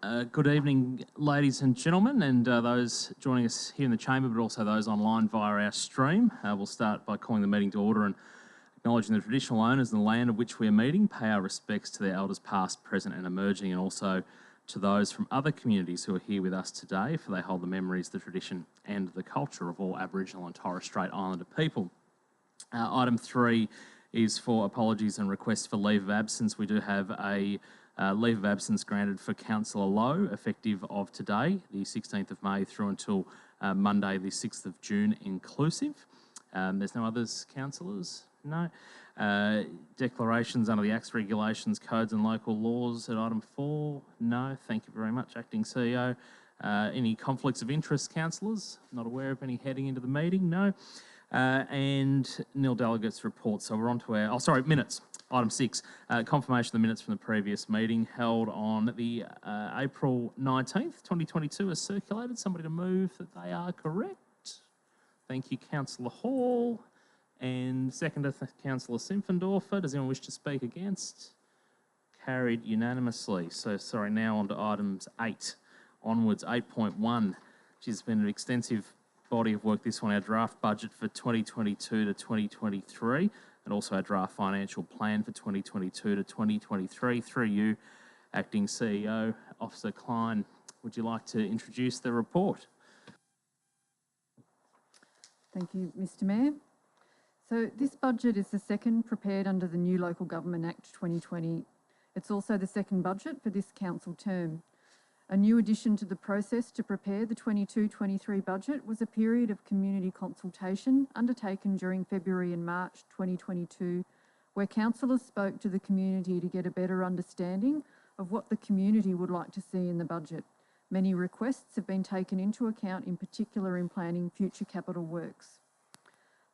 Good evening, ladies and gentlemen, and those joining us here in the chamber, but also those online via our stream. We'll start by calling the meeting to order and acknowledging the traditional owners of the land of which we are meeting, pay our respects to their elders past, present and emerging, and also to those from other communities who are here with us today, for they hold the memories, the tradition and the culture of all Aboriginal and Torres Strait Islander people. Item 3 is for apologies and requests for leave of absence. We do have a leave of absence granted for Councillor Lowe, effective of today, the 16th of May, through until Monday, the 6th of June inclusive. There's no others, councillors? No. Declarations under the Acts, regulations, codes and local laws at item 4? No. Thank you very much, Acting CEO. Any conflicts of interest, councillors? Not aware of any heading into the meeting? No. And nil delegates report. So we're on to our, minutes. Item 6, confirmation of the minutes from the previous meeting held on the April 19th, 2022 as circulated. Somebody to move that they are correct. Thank you, Councillor Hall. And seconded, Councillor Simpfendorfer. Does anyone wish to speak against? Carried unanimously. So, now on to items 8 onwards. 8.1, which has been an extensive body of work, this one, our draft budget for 2022 to 2023, and also our draft financial plan for 2022 to 2023. Through you, Acting CEO, Officer Klein, would you like to introduce the report? Thank you, Mr Mayor. So this budget is the second prepared under the new Local Government Act 2020. It's also the second budget for this council term. A new addition to the process to prepare the 22-23 budget was a period of community consultation undertaken during February and March 2022, where councillors spoke to the community to get a better understanding of what the community would like to see in the budget. Many requests have been taken into account, in particular in planning future capital works.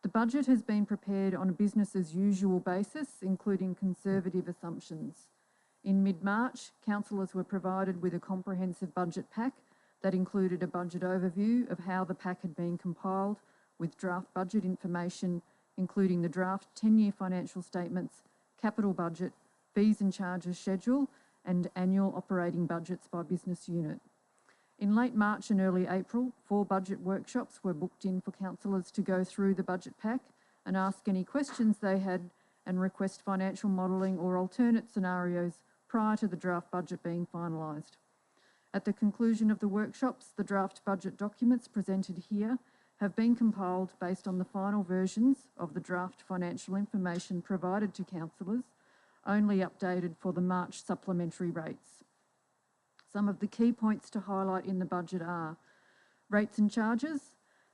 The budget has been prepared on a business as usual basis, including conservative assumptions. In mid-March, councillors were provided with a comprehensive budget pack that included a budget overview of how the pack had been compiled, with draft budget information, including the draft 10-year financial statements, capital budget, fees and charges schedule, and annual operating budgets by business unit. In late March and early April, 4 budget workshops were booked in for councillors to go through the budget pack and ask any questions they had and request financial modelling or alternate scenarios prior to the draft budget being finalised. At the conclusion of the workshops, the draft budget documents presented here have been compiled based on the final versions of the draft financial information provided to councillors, only updated for the March supplementary rates. Some of the key points to highlight in the budget are rates and charges.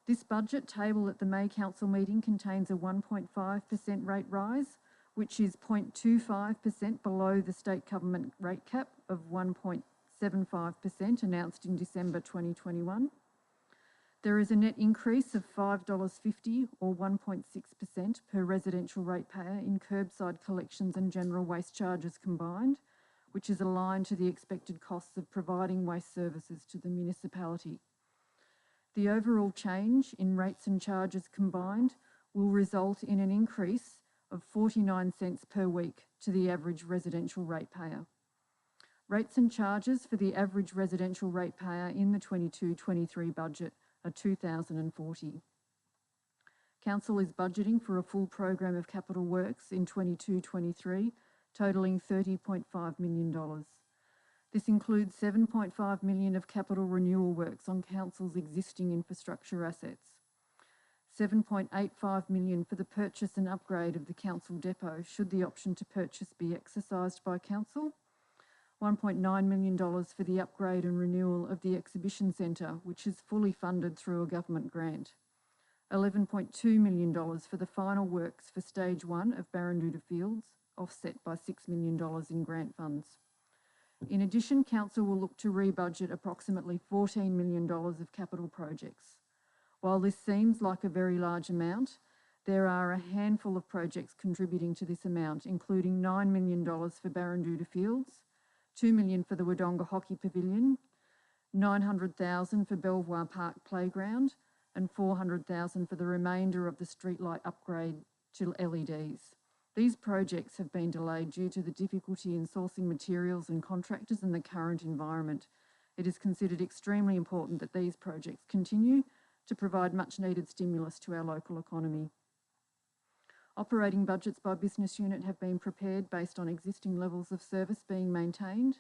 This budget table at the May Council meeting contains a 1.5% rate rise, which is 0.25% below the state government rate cap of 1.75% announced in December 2021. There is a net increase of $5.50 or 1.6% per residential ratepayer in curbside collections and general waste charges combined, which is aligned to the expected costs of providing waste services to the municipality. The overall change in rates and charges combined will result in an increase of 49 cents per week to the average residential ratepayer. Rates and charges for the average residential ratepayer in the 22-23 budget are $2,040. Council is budgeting for a full program of capital works in 22-23, totalling $30.5 million. This includes $7.5 million of capital renewal works on Council's existing infrastructure assets, $7.85 million for the purchase and upgrade of the Council depot should the option to purchase be exercised by Council, $1.9 million for the upgrade and renewal of the Exhibition Centre, which is fully funded through a government grant, $11.2 million for the final works for Stage 1 of Barranduda Fields, offset by $6 million in grant funds. In addition, Council will look to rebudget approximately $14 million of capital projects. While this seems like a very large amount, there are a handful of projects contributing to this amount, including $9 million for Barranduda Fields, $2 million for the Wodonga Hockey Pavilion, $900,000 for Belvoir Park Playground, and $400,000 for the remainder of the streetlight upgrade to LEDs. These projects have been delayed due to the difficulty in sourcing materials and contractors in the current environment. It is considered extremely important that these projects continue to provide much needed stimulus to our local economy. Operating budgets by business unit have been prepared based on existing levels of service being maintained.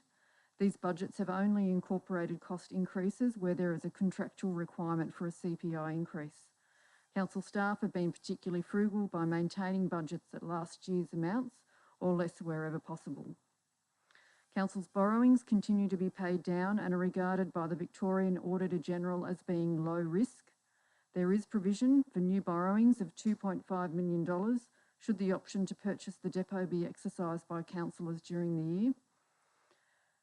These budgets have only incorporated cost increases where there is a contractual requirement for a CPI increase. Council staff have been particularly frugal by maintaining budgets at last year's amounts or less wherever possible. Council's borrowings continue to be paid down and are regarded by the Victorian Auditor-General as being low risk. There is provision for new borrowings of $2.5 million should the option to purchase the depot be exercised by councillors during the year.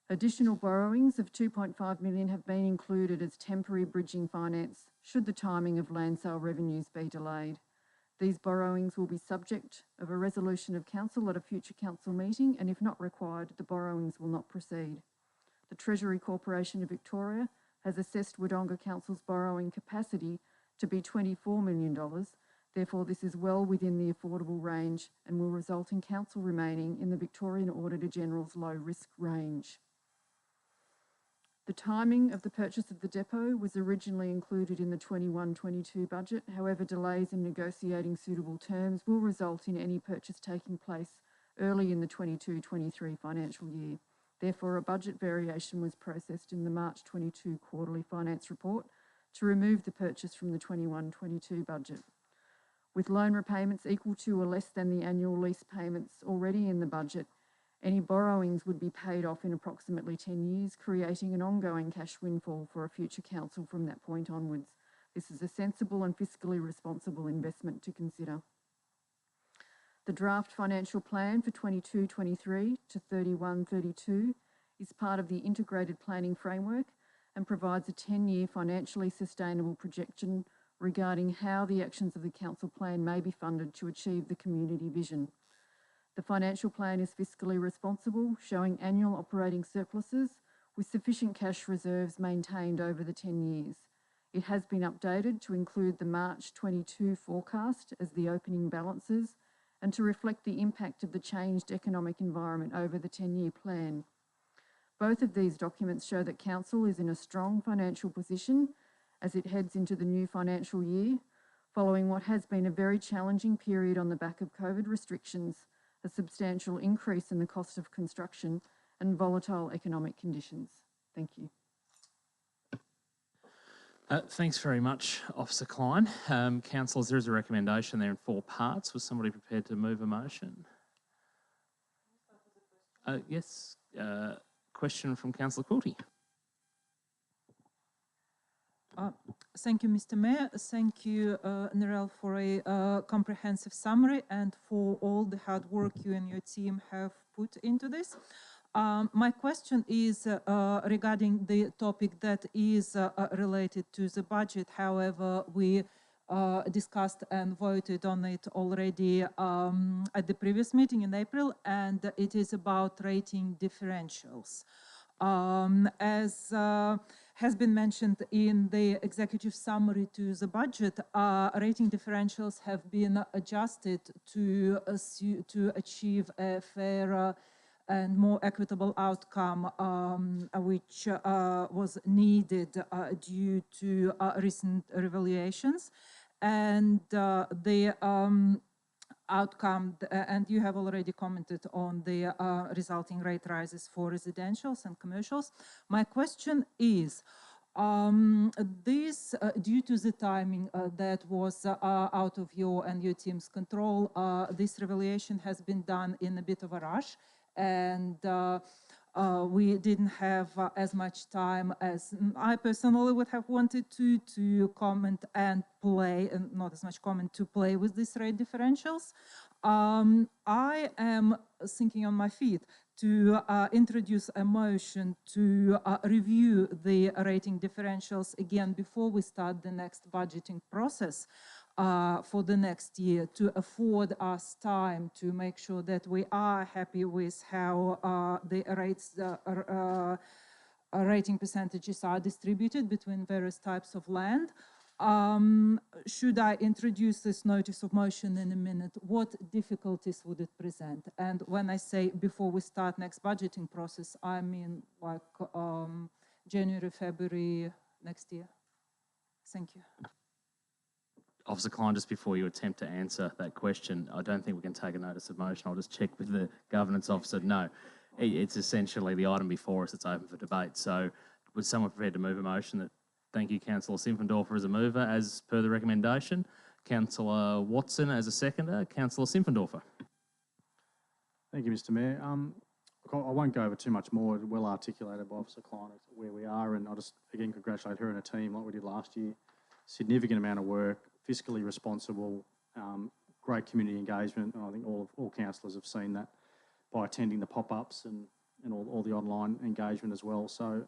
Additional borrowings of $2.5 million have been included as temporary bridging finance should the timing of land sale revenues be delayed. These borrowings will be subject of a resolution of council at a future council meeting, and if not required, the borrowings will not proceed. The Treasury Corporation of Victoria has assessed Wodonga Council's borrowing capacity to be $24 million. Therefore, this is well within the affordable range and will result in council remaining in the Victorian Auditor-General's low risk range. The timing of the purchase of the depot was originally included in the 21-22 budget. However, delays in negotiating suitable terms will result in any purchase taking place early in the 22-23 financial year. Therefore, a budget variation was processed in the March 22 quarterly finance report to remove the purchase from the 21-22 budget. With loan repayments equal to or less than the annual lease payments already in the budget, any borrowings would be paid off in approximately 10 years, creating an ongoing cash windfall for a future council from that point onwards. This is a sensible and fiscally responsible investment to consider. The draft financial plan for 22-23 to 31-32 is part of the integrated planning framework and provides a 10-year financially sustainable projection regarding how the actions of the council plan may be funded to achieve the community vision. The financial plan is fiscally responsible, showing annual operating surpluses with sufficient cash reserves maintained over the 10 years. It has been updated to include the March 22 forecast as the opening balances and to reflect the impact of the changed economic environment over the 10-year plan. Both of these documents show that Council is in a strong financial position as it heads into the new financial year, following what has been a very challenging period on the back of COVID restrictions, a substantial increase in the cost of construction and volatile economic conditions. Thank you. Thanks very much, Officer Klein. Councillors, there is a recommendation there in 4 parts. Was somebody prepared to move a motion? Yes. Question from Councillor Coulty. Thank you, Mr. Mayor. Thank you, Narelle, for a comprehensive summary and for all the hard work you and your team have put into this. My question is regarding the topic that is related to the budget. However, we discussed and voted on it already at the previous meeting in April, and it is about rating differentials. As has been mentioned in the executive summary to the budget, rating differentials have been adjusted to achieve a fairer and more equitable outcome, which was needed due to recent revelations. And the outcome, and you have already commented on the resulting rate rises for residentials and commercials. My question is, this, due to the timing that was out of your and your team's control, this revelation has been done in a bit of a rush, and we didn't have as much time as I personally would have wanted to comment and play, and not as much comment to play with these rate differentials. I am thinking on my feet to introduce a motion to review the rating differentials again before we start the next budgeting process for the next year, to afford us time to make sure that we are happy with how the rates, rating percentages are distributed between various types of land. should I introduce this notice of motion in a minute, what difficulties would it present? And when I say before we start next budgeting process, I mean like January, February next year. Thank you. Officer Klein, just before you attempt to answer that question, I don't think we can take a notice of motion. I'll just check with the governance officer. No, it's essentially the item before us that's open for debate. So was someone prepared to move a motion that, thank you, Councillor Simpfendorfer as a mover, as per the recommendation, Councillor Watson as a seconder, Councillor Simpfendorfer. Thank you, Mr Mayor. Look, I won't go over too much more. Well articulated by Officer Klein as to where we are, and I'll just again congratulate her and her team like we did last year. Significant amount of work, fiscally responsible, great community engagement, and I think all councillors have seen that by attending the pop-ups and all the online engagement as well. So,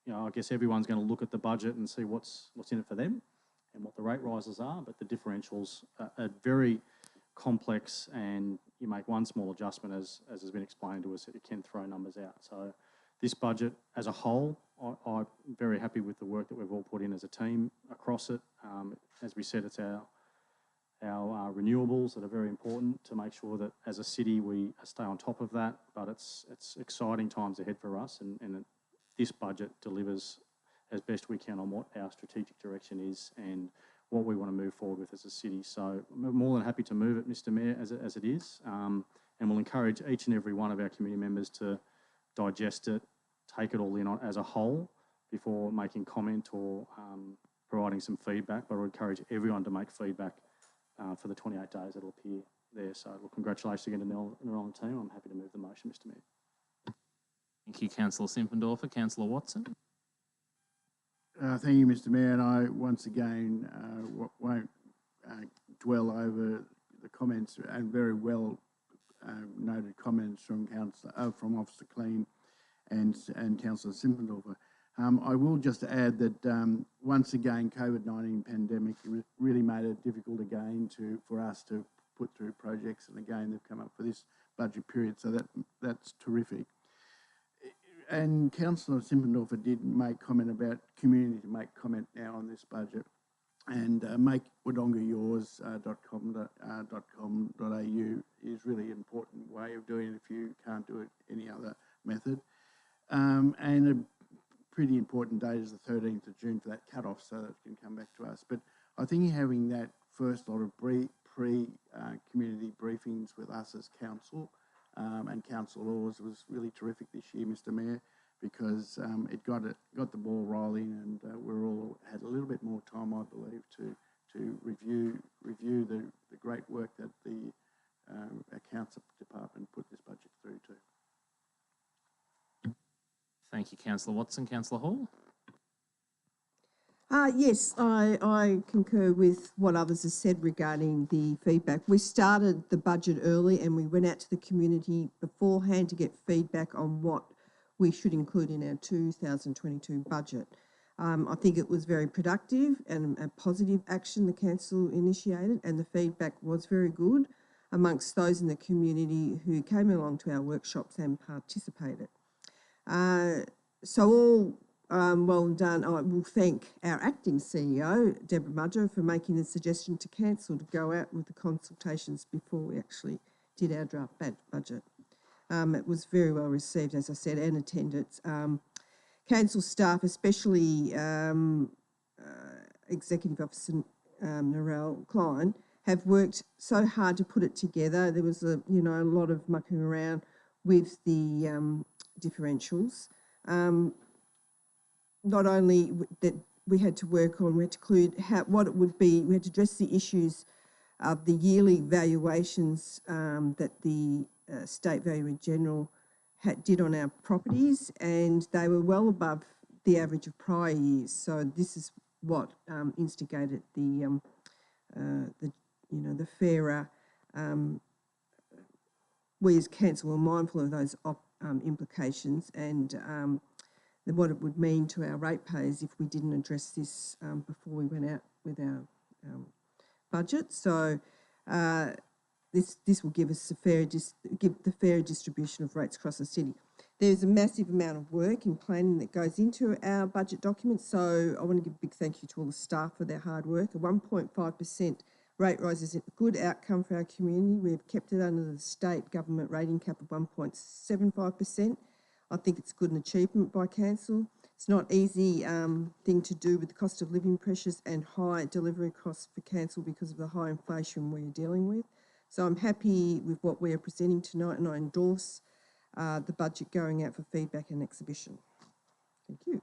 you know, I guess everyone's going to look at the budget and see what's in it for them and what the rate rises are, but the differentials are very complex, and you make one small adjustment, as has been explained to us, it can throw numbers out. So this budget as a whole, I'm very happy with the work that we've all put in as a team across it. As we said, it's our renewables that are very important to make sure that as a city we stay on top of that, but it's exciting times ahead for us, and this budget delivers as best we can on what our strategic direction is and what we want to move forward with as a city. So I'm more than happy to move it, Mr Mayor, as it is, and we'll encourage each and every one of our community members to digest it, take it all in as a whole before making comment or providing some feedback. But I would encourage everyone to make feedback for the 28 days that'll appear there. So, look, congratulations again to Nell and the team. I'm happy to move the motion, Mr Mayor. Thank you, Councillor Simpfendorfer. Councillor Watson. Thank you, Mr Mayor, and I once again won't dwell over the comments and very well noted comments from from Officer Clean and Councillor Simpfendorfer. I will just add that once again, COVID-19 pandemic really made it difficult again for us to put through projects, and again they've come up for this budget period, so that's terrific. And Councillor Simpfendorfer did make comment about community to make comment now on this budget, and make wodongayours.com.au is really an important way of doing it if you can't do it any other method. And a pretty important date is the 13th of June for that cut-off, so that it can come back to us. But I think having that first lot of pre-community briefings with us as council and councillors was really terrific this year, Mr Mayor, because it got the ball rolling, and we're all had a little bit more time, I believe, to review the great work that the accounts department put this budget through to. Thank you, Councillor Watson. Councillor Hall. Yes, I concur with what others have said regarding the feedback. We started the budget early and we went out to the community beforehand to get feedback on what we should include in our 2022 budget. I think it was very productive and a positive action the council initiated, and the feedback was very good amongst those in the community who came along to our workshops and participated. So all well done. I will thank our acting CEO, Deborah Mudger, for making the suggestion to council to go out with the consultations before we actually did our draft budget. It was very well received, as I said, and attended. Council staff, especially Executive Officer Narelle Klein, have worked so hard to put it together. There was a lot of mucking around with the differentials. Not only that we had to work on, we had to include what it would be, we had to address the issues of the yearly valuations that the State Valuer General did on our properties, and they were well above the average of prior years. So this is what instigated the fairer. We as council were mindful of those implications and what it would mean to our ratepayers if we didn't address this before we went out with our budget. So this will give us the fair distribution of rates across the city. There's a massive amount of work in planning that goes into our budget documents, so I want to give a big thank you to all the staff for their hard work. A 1.5% rate rise is a good outcome for our community. We've kept it under the state government rating cap of 1.75%. I think it's good an achievement by council. It's not an easy thing to do with the cost of living pressures and high delivery costs for council because of the high inflation we're dealing with. So I'm happy with what we're presenting tonight, and I endorse the budget going out for feedback and exhibition. Thank you.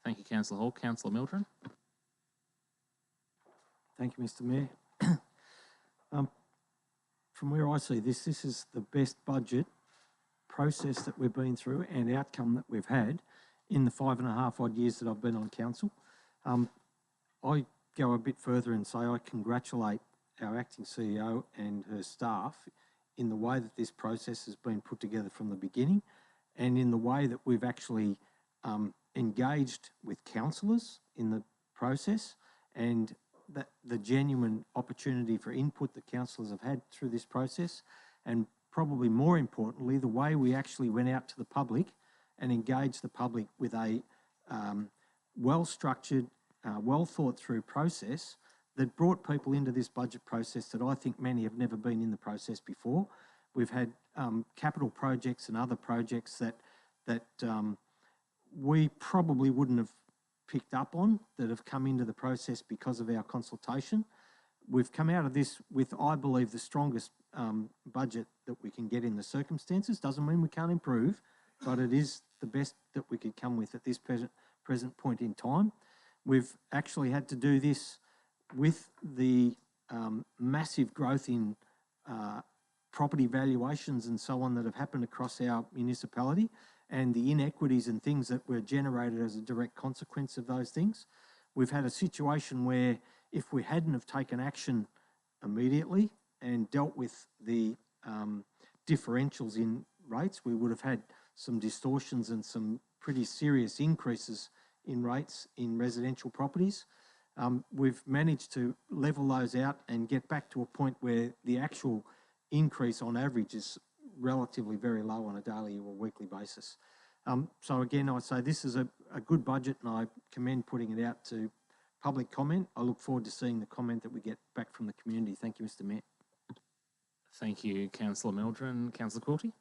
Thank you, Councillor Hall. Councillor Mildren. Thank you, Mr. Mayor. From where I see this is the best budget process that we've been through and outcome that we've had in the 5.5 odd years that I've been on council. I go a bit further and say I congratulate our acting CEO and her staff in the way that this process has been put together from the beginning, and in the way that we've actually engaged with councillors in the process, and that the genuine opportunity for input that councillors have had through this process, and probably more importantly, the way we actually went out to the public and engaged the public with a well-structured, well-thought-through process that brought people into this budget process that I think many have never been in the process before. We've had capital projects and other projects that we probably wouldn't have picked up on that have come into the process because of our consultation. We've come out of this with, I believe, the strongest budget that we can get in the circumstances. Doesn't mean we can't improve, but it is the best that we could come with at this present point in time. We've actually had to do this with the massive growth in property valuations and so on that have happened across our municipality, and the inequities and things that were generated as a direct consequence of those things. We've had a situation where if we hadn't have taken action immediately and dealt with the differentials in rates, we would have had some distortions and some pretty serious increases in rates in residential properties. We've managed to level those out and get back to a point where the actual increase on average is relatively very low on a daily or weekly basis. So again, I'd say this is a good budget, and I commend putting it out to public comment. I look forward to seeing the comment that we get back from the community. Thank you, Mr. Mayor. Thank you, Councillor Mildren. Councillor Courty.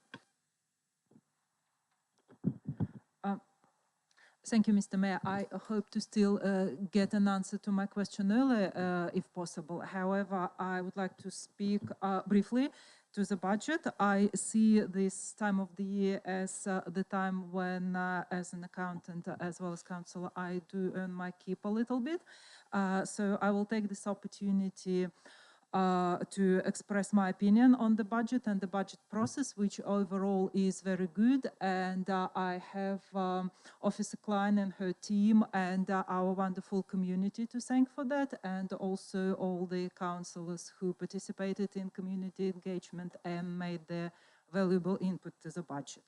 Thank you, Mr. Mayor. I hope to still get an answer to my question earlier, if possible. However, I would like to speak briefly to the budget. I see this time of the year as the time when, as an accountant as well as councillor, I do earn my keep a little bit. So I will take this opportunity to express my opinion on the budget and the budget process, which overall is very good. And I have Officer Klein and her team and our wonderful community to thank for that, and also all the councillors who participated in community engagement and made their valuable input to the budget.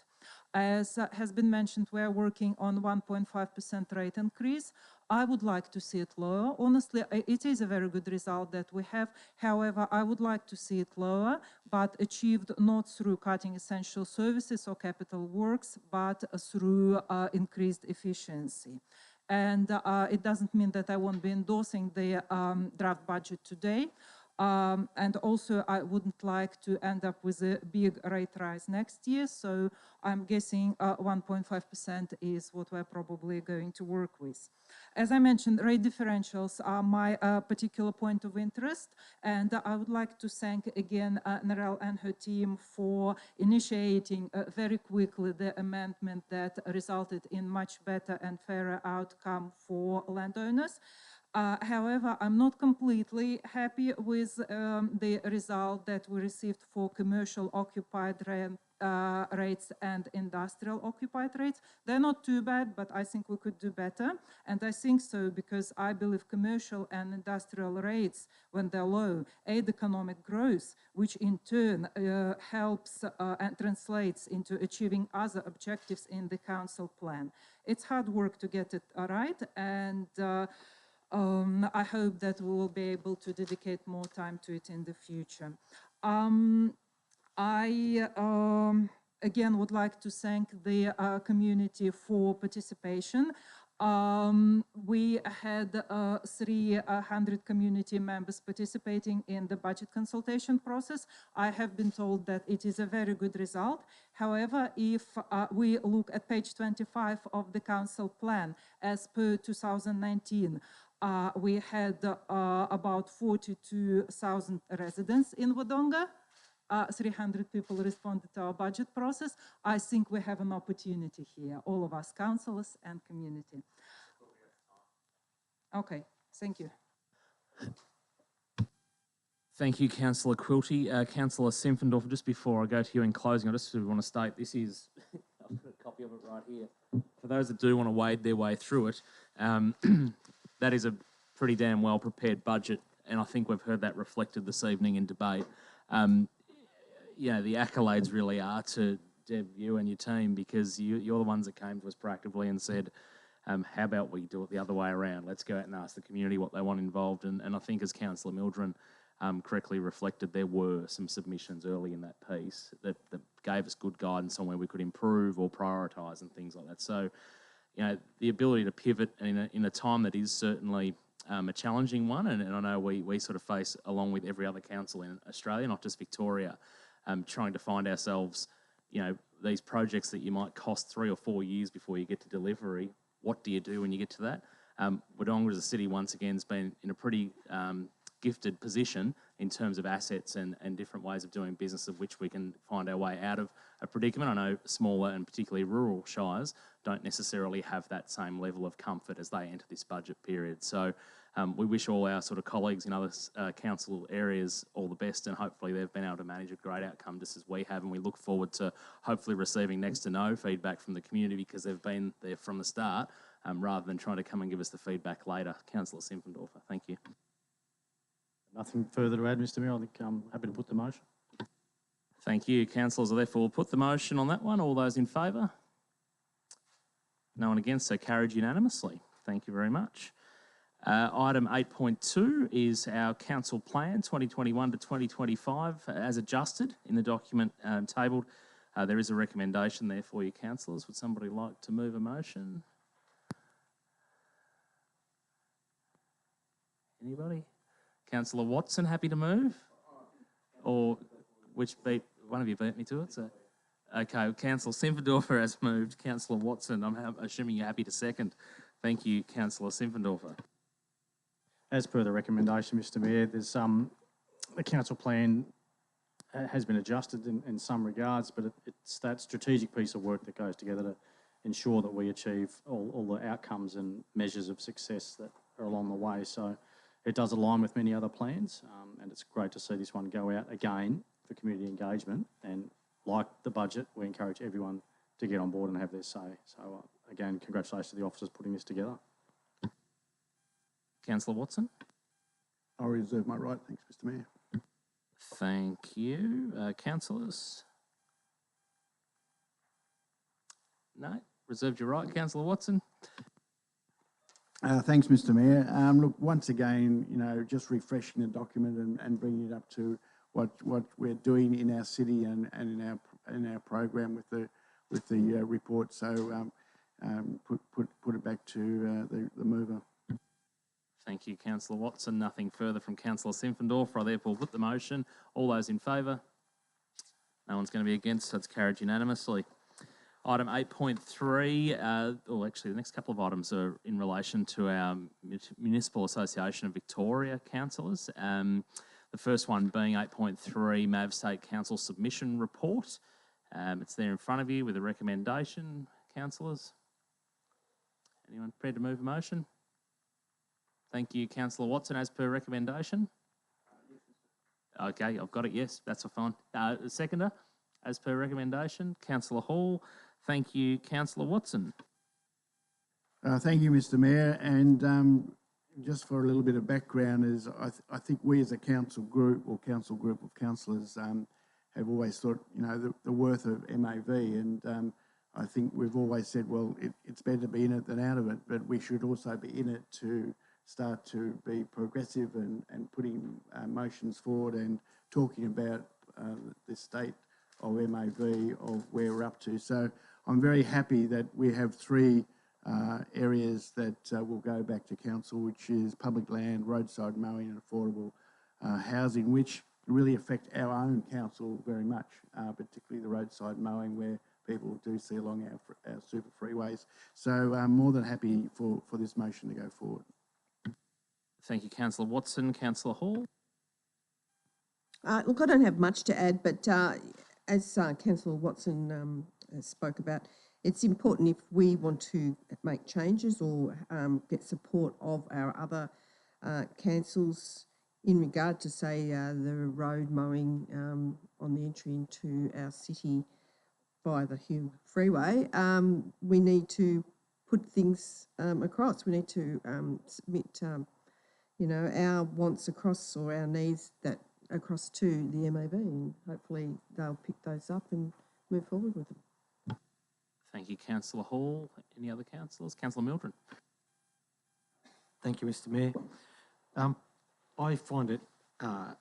As has been mentioned, we're working on 1.5% rate increase. I would like to see it lower. Honestly, it is a very good result that we have. However, I would like to see it lower, but achieved not through cutting essential services or capital works, but through increased efficiency. And it doesn't mean that I won't be endorsing the draft budget today. And also, I wouldn't like to end up with a big rate rise next year. So I'm guessing 1.5% is what we're probably going to work with. As I mentioned, rate differentials are my particular point of interest. And I would like to thank again Narelle and her team for initiating very quickly the amendment that resulted in much better and fairer outcome for landowners. However, I'm not completely happy with the result that we received for commercial occupied rates and industrial occupied rates. They're not too bad, but I think we could do better. And I think so because I believe commercial and industrial rates, when they're low, aid economic growth, which in turn helps and translates into achieving other objectives in the council plan. It's hard work to get it right, and I hope that we will be able to dedicate more time to it in the future. I again, would like to thank the community for participation. We had 300 community members participating in the budget consultation process. I have been told that it is a very good result. However, if we look at page 25 of the council plan, as per 2019, we had about 42,000 residents in Wodonga. 300 people responded to our budget process. I think we have an opportunity here, all of us, councillors and community. Okay, thank you. Thank you, Councillor Quilty. Councillor Simpfendorf, just before I go to you in closing, I just want to state this is, I've got a copy of it right here. For those that do want to wade their way through it, that is a pretty damn well prepared budget, and I think we've heard that reflected this evening in debate. Yeah, the accolades really are to Deb, you and your team, because you're the ones that came to us proactively and said, how about we do it the other way around? Let's go out and ask the community what they want involved. And I think, as Councillor Mildren correctly reflected, there were some submissions early in that piece that gave us good guidance on where we could improve or prioritise and things like that. So, you know, the ability to pivot in a time that is certainly a challenging one, and I know we sort of face, along with every other council in Australia, not just Victoria, trying to find ourselves, you know, these projects that you might cost 3 or 4 years before you get to delivery. What do you do when you get to that? Wodonga as a city, once again, has been in a pretty gifted position in terms of assets and different ways of doing business, of which we can find our way out of a predicament. I know smaller and particularly rural shires don't necessarily have that same level of comfort as they enter this budget period. So we wish all our sort of colleagues in other council areas all the best, and hopefully they've been able to manage a great outcome just as we have, and we look forward to hopefully receiving next to no feedback from the community because they've been there from the start, rather than trying to come and give us the feedback later. Councillor Simpfendorfer, thank you. Nothing further to add, Mr Mayor. I think I'm happy to put the motion. Thank you. Councillors, I therefore put the motion on that one. All those in favour? No one against, so carried unanimously. Thank you very much. Item 8.2 is our council plan 2021 to 2025 as adjusted in the document tabled. There is a recommendation there for you, councillors. Would somebody like to move a motion? Anybody? Councillor Watson, happy to move? Or which beat, one of you beat me to it, so. Okay, Councillor Simpfendorfer has moved. Councillor Watson, I'm assuming you're happy to second. Thank you, Councillor Simpfendorfer. As per the recommendation, Mr Mayor, there's the council plan has been adjusted in some regards, but it's that strategic piece of work that goes together to ensure that we achieve all the outcomes and measures of success that are along the way. So it does align with many other plans, and it's great to see this one go out again for community engagement. And like the budget, we encourage everyone to get on board and have their say. So again, congratulations to the officers putting this together. Councillor Watson. I reserve my right. Thanks, Mr Mayor. Thank you. Councillors? No? Reserved your right, Councillor Watson. Thanks, Mr Mayor. Look, once again, you know, just refreshing the document and bringing it up to what we're doing in our city and in our program with the report. So put it back to the mover. Thank you, Councillor Watson. Nothing further from Councillor Simpfendorfer. I therefore put the motion. All those in favour? No one's going to be against, so it's carried unanimously. Item 8.3, or actually the next couple of items are in relation to our Municipal Association of Victoria councillors. The first one being 8.3, MAV State Council Submission Report. It's there in front of you with a recommendation, councillors. Anyone prepared to move a motion? Thank you, Councillor Watson, as per recommendation. Okay, I've got it, yes, that's fine. Seconder, as per recommendation, Councillor Hall. Thank you, Councillor Watson. Thank you, Mr Mayor. And just for a little bit of background, is I think we as a council group or council group of councillors have always thought, you know, the worth of MAV, and I think we've always said, well, it's better to be in it than out of it, but we should also be in it to start to be progressive and putting motions forward and talking about the state of MAV of where we're up to. So I'm very happy that we have three areas that will go back to council, which is public land, roadside mowing and affordable housing, which really affect our own council very much, particularly the roadside mowing where people do see along our super freeways. So I'm more than happy for this motion to go forward. Thank you, Councillor Watson. Councillor Hall? Look, I don't have much to add, but as Councillor Watson spoke about, it's important if we want to make changes or get support of our other councils in regard to, say, the road mowing on the entry into our city via the Hume Freeway, we need to put things across. We need to submit, our wants across or our needs that across to the MAV, and hopefully they'll pick those up and move forward with them. Thank you, Councillor Hall. Any other councillors? Councillor Mildren? Thank you, Mr Mayor. I find it a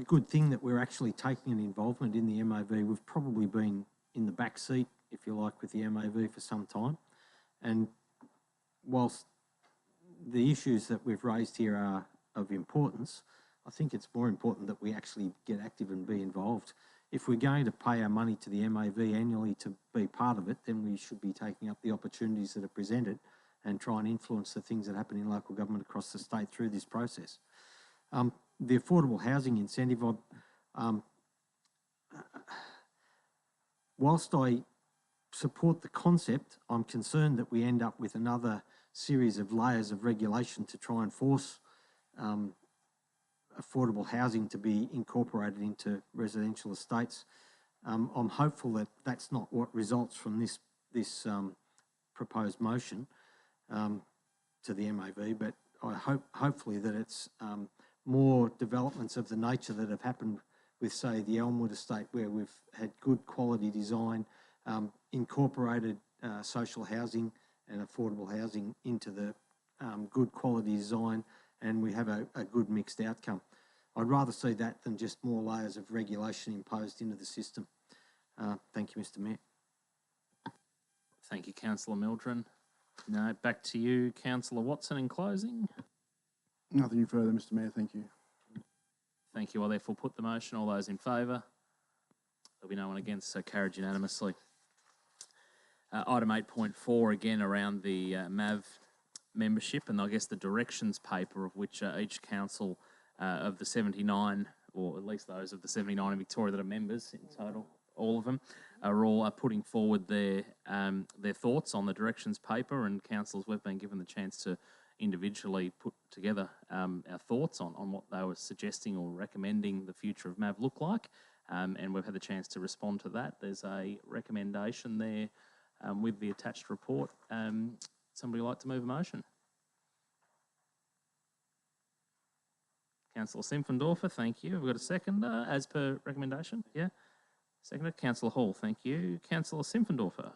good thing that we're actually taking an involvement in the MAV. We've probably been in the back seat, if you like, with the MAV for some time. And whilst the issues that we've raised here are of importance, I think it's more important that we actually get active and be involved. If we're going to pay our money to the MAV annually to be part of it, then we should be taking up the opportunities that are presented and try and influence the things that happen in local government across the state through this process. The affordable housing incentive, whilst I support the concept, I'm concerned that we end up with another series of layers of regulation to try and force affordable housing to be incorporated into residential estates. I'm hopeful that that's not what results from this proposed motion to the MAV, but I hopefully that it's more developments of the nature that have happened with, say, the Elmwood estate, where we've had good quality design, incorporated social housing and affordable housing into the good quality design, and we have a good mixed outcome. I'd rather see that than just more layers of regulation imposed into the system. Thank you, Mr Mayor. Thank you, Councillor Mildren. No, back to you, Councillor Watson, in closing. Nothing further, Mr Mayor, thank you. Thank you. I'll therefore put the motion. All those in favour? There'll be no one against, so carried unanimously. Item 8.4, again, around the MAV membership, and I guess the directions paper of which each council of the 79, or at least those of the 79 in Victoria that are members in total, all of them, are all putting forward their thoughts on the directions paper, and councillors, we've been given the chance to individually put together our thoughts on what they were suggesting or recommending the future of MAV look like, and we've had the chance to respond to that. There's a recommendation there with the attached report. Somebody like to move a motion? Councillor Simpfendorfer, thank you. Have we got a seconder as per recommendation? Yeah. Seconder, Councillor Hall, thank you. Councillor Simpfendorfer.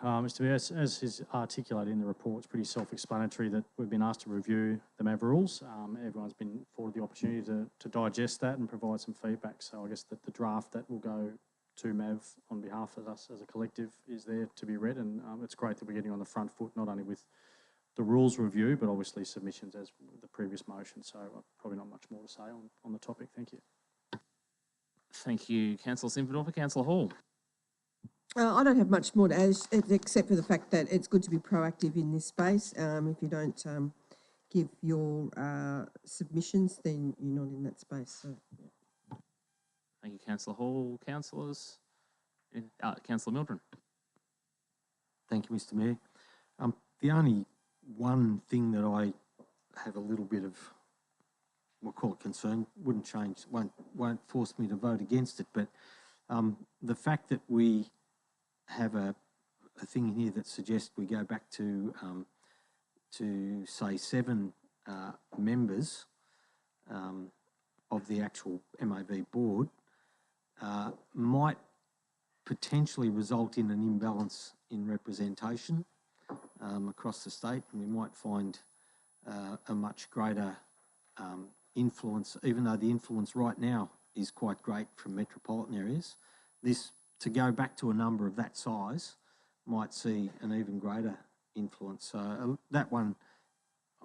Mr Mayor, as is articulated in the report, it's pretty self-explanatory that we've been asked to review the MAV rules. Everyone's been afforded the opportunity to digest that and provide some feedback. So I guess that the draft that will go to MAV on behalf of us as a collective is there to be read, and it's great that we're getting on the front foot, not only with the rules review, but obviously submissions as with the previous motion. So probably not much more to say on the topic. Thank you. Thank you, Councillor Simpfendorfer. Councillor Hall. I don't have much more to add, except for the fact that it's good to be proactive in this space. If you don't give your submissions, then you're not in that space. So, yeah. Thank you, Councillor Hall. Councillors? Councillor Mildren. Thank you, Mr Mayor. The only one thing that I have a little bit of, we'll call it concern, won't force me to vote against it, but the fact that we have a thing in here that suggests we go back to say 7 members of the actual MAV board might potentially result in an imbalance in representation across the state, and we might find a much greater influence, even though the influence right now is quite great from metropolitan areas. This, to go back to a number of that size, might see an even greater influence. So that one,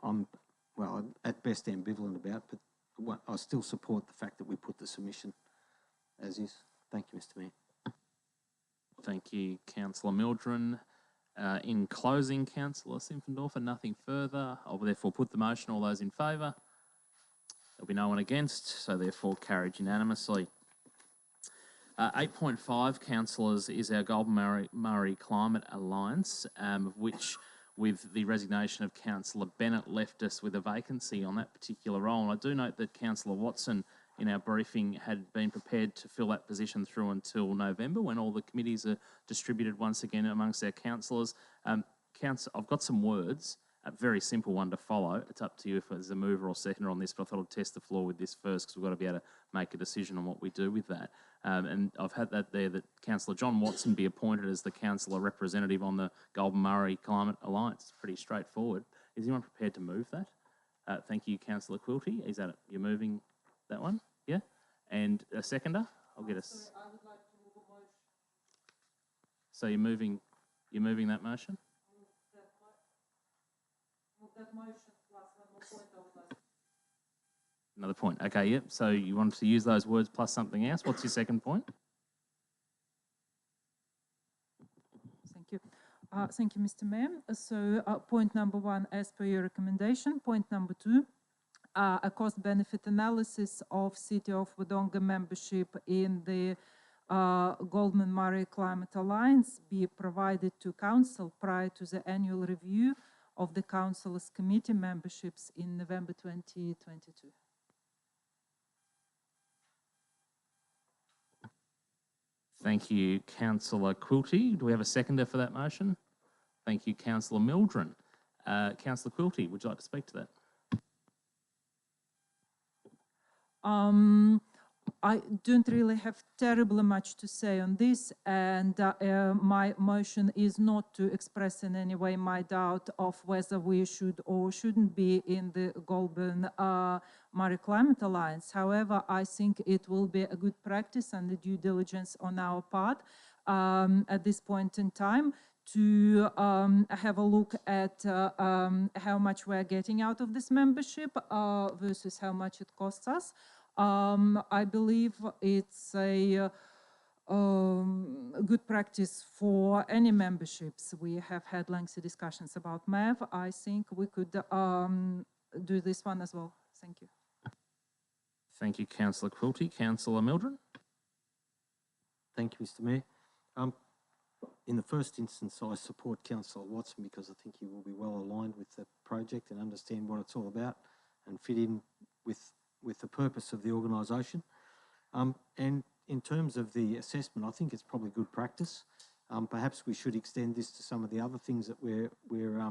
I'm, well, at best ambivalent about, but I still support the fact that we put the submission as is. Thank you, Mr. Mayor. Thank you, Councillor Mildren. In closing, Councillor Simpfendorfer, nothing further. I'll therefore put the motion. All those in favour? There'll be no one against, so therefore carried unanimously. 8.5, councillors, is our Goulburn Murray Climate Alliance, of which, with the resignation of Councillor Bennett, left us with a vacancy on that particular role. And I do note that Councillor Watson, in our briefing, had been prepared to fill that position through until November, when all the committees are distributed once again amongst our councillors. I've got some words, a very simple one to follow. It's up to you if there's a mover or seconder on this, but I thought I'd test the floor with this first because we've got to be able to make a decision on what we do with that. And I've had that there, that Councillor John Watson be appointed as the councillor representative on the Goulburn Murray Climate Alliance. It's pretty straightforward. Is anyone prepared to move that? Thank you, Councillor Quilty. Is that you're moving that one? Yeah? And a seconder? I'll get a... Sorry, I would like to move a motion. So you're moving that motion? Move that motion plus one more point I would like. Another point. Okay, yep. So you want to use those words plus something else. What's your second point? Thank you. Thank you, Mr. Mayor. So point number one, as per your recommendation. Point number two, a cost-benefit analysis of City of Wodonga membership in the Goulburn Murray Climate Alliance be provided to Council prior to the annual review of the Council's committee memberships in November 2022. Thank you, Councillor Quilty. Do we have a seconder for that motion? Thank you, Councillor Mildren. Councillor Quilty, would you like to speak to that? I don't really have terribly much to say on this, and my motion is not to express in any way my doubt of whether we should or shouldn't be in the Goulburn Murray Climate Alliance. However, I think it will be a good practice and the due diligence on our part at this point in time to have a look at how much we're getting out of this membership versus how much it costs us. I believe it's a good practice for any memberships. We have had lengthy discussions about MEV. I think we could do this one as well. Thank you. Thank you, Councillor Quilty. Councillor Mildren? Thank you, Mr. Mayor. In the first instance, I support Councillor Watson because I think he will be well aligned with the project and understand what it's all about and fit in with the purpose of the organisation. And in terms of the assessment, I think it's probably good practice. Perhaps we should extend this to some of the other things that we're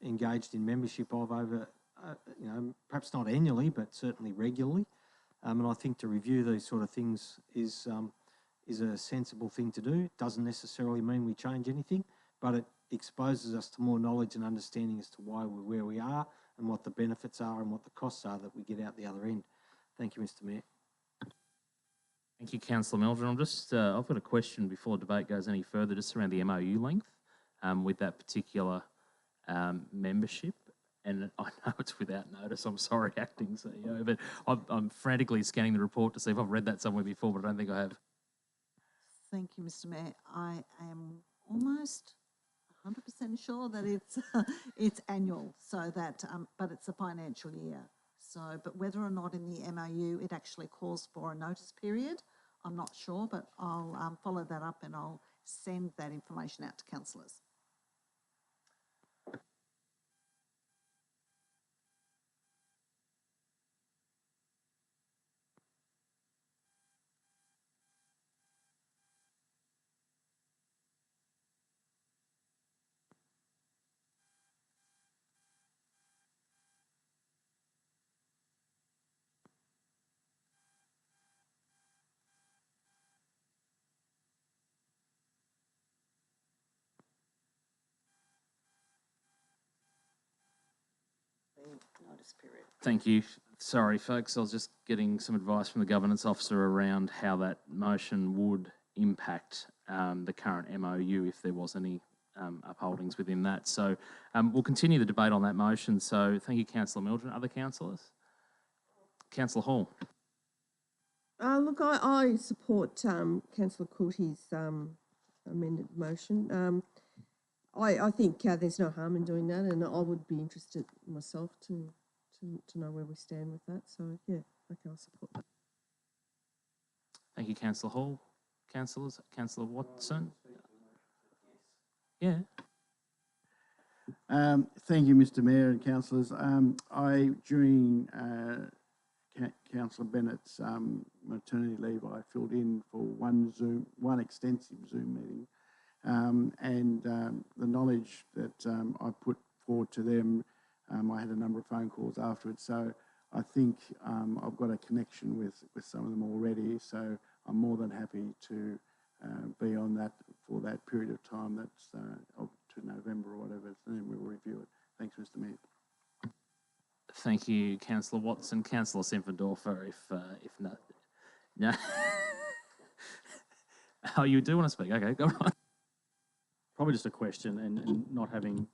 engaged in membership of over, perhaps not annually, but certainly regularly. And I think to review these sort of things is a sensible thing to do. It doesn't necessarily mean we change anything, but it exposes us to more knowledge and understanding as to why we're where we are and what the benefits are and what the costs are that we get out the other end. Thank you, Mr. Mayor. Thank you, Councillor Mildren. I've got a question before the debate goes any further, just around the MOU length with that particular membership. And I know it's without notice, I'm sorry, acting CEO, but I'm frantically scanning the report to see if I've read that somewhere before, but I don't think I have. Thank you, Mr. Mayor. I am almost 100% sure that it's annual, so that, but it's a financial year. So, but whether or not in the MOU it actually calls for a notice period, I'm not sure, but I'll follow that up and I'll send that information out to councillors. Notice period. Thank you. Sorry, folks, I was just getting some advice from the governance officer around how that motion would impact the current MOU if there was any upholdings within that. So we'll continue the debate on that motion. So thank you, Councillor Mildren. Other councillors? Councillor Hall. Look, I support Councillor Courtie's amended motion. I think there's no harm in doing that, and I would be interested myself to know where we stand with that. So, yeah, okay, I'll support that. Thank you, Councillor Hall. Councillors? Councillor Watson? Yeah. Thank you, Mr. Mayor and councillors. During Councillor Bennett's maternity leave, I filled in for one extensive Zoom meeting, and the knowledge that I put forward to them, I had a number of phone calls afterwards. So I think I've got a connection with some of them already. So I'm more than happy to be on that for that period of time. That's up to November or whatever, and then we'll review it. Thanks, Mr. Mayor. Thank you, Councillor Watson. Councillor Simpfendorfer, if not, no. Oh, you do want to speak? Okay, go on. Probably just a question and not having,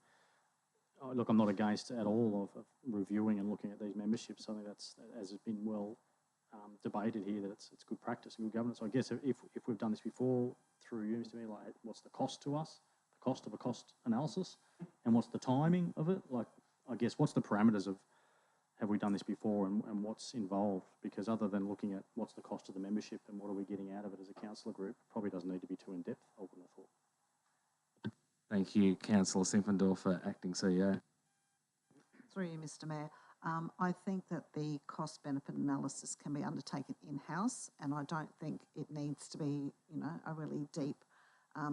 look, I'm not against at all of reviewing and looking at these memberships. I think that's, as has been well debated here, that it's good practice and good governance. So I guess if we've done this before through you, Mr. Mayor, like what's the cost to us, the cost of a cost analysis, and what's the timing of it? Like, I guess, what's the parameters of, have we done this before and what's involved? Because other than looking at what's the cost of the membership and what are we getting out of it as a councillor group, probably doesn't need to be too in-depth, I wouldn't have thought. Thank you, Councillor Simpfendorfer, Acting CEO. Through you, Mr. Mayor. I think that the cost-benefit analysis can be undertaken in-house, and I don't think it needs to be, a really deep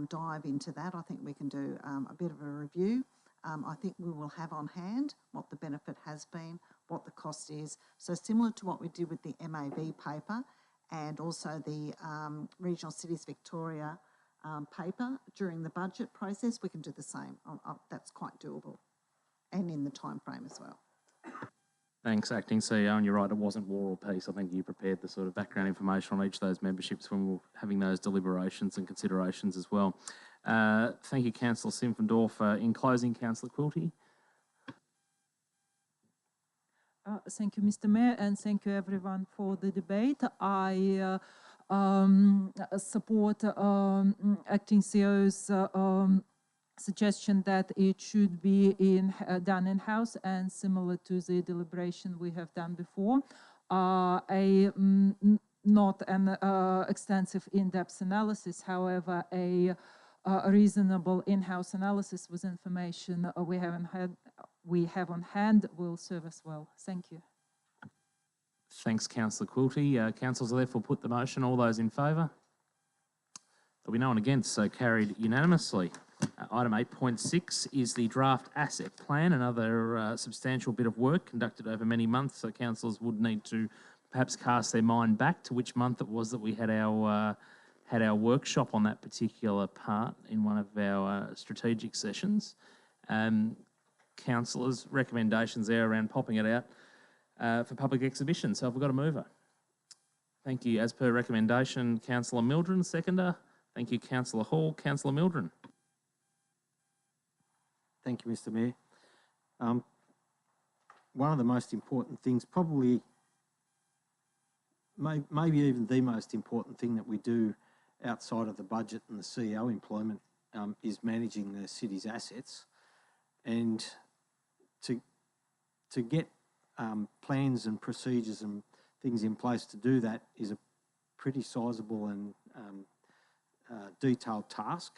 dive into that. I think we can do a bit of a review. I think we will have on hand what the benefit has been, what the cost is. So similar to what we did with the MAV paper and also the Regional Cities Victoria paper during the budget process, we can do the same. That's quite doable and in the time frame as well. Thanks, Acting CEO, and you're right, it wasn't War or Peace. I think you prepared the sort of background information on each of those memberships when we were having those deliberations and considerations as well. Thank you, Councillor Simpfendorfer. In closing, Councillor Quilty. Thank you, Mr. Mayor, and thank you everyone for the debate. I support Acting CEO's suggestion that it should be done in-house and similar to the deliberation we have done before. Not an extensive in-depth analysis, however, a reasonable in-house analysis with information we have on hand will serve us well. Thank you. Thanks, Councillor Quilty. Councillors, therefore put the motion. All those in favour? There'll be no one against, so carried unanimously. Item 8.6 is the draft asset plan, another substantial bit of work conducted over many months, so councillors would need to perhaps cast their mind back to which month it was that we had our workshop on that particular part in one of our strategic sessions. Councillors' recommendations there around popping it out for public exhibition. So have we got a mover? Thank you. As per recommendation, Councillor Mildren, seconder. Thank you, Councillor Hall. Councillor Mildren. Thank you, Mr. Mayor. One of the most important things, probably maybe even the most important thing that we do outside of the budget and the CEO employment is managing the city's assets. And to get plans and procedures and things in place to do that is a pretty sizable and detailed task.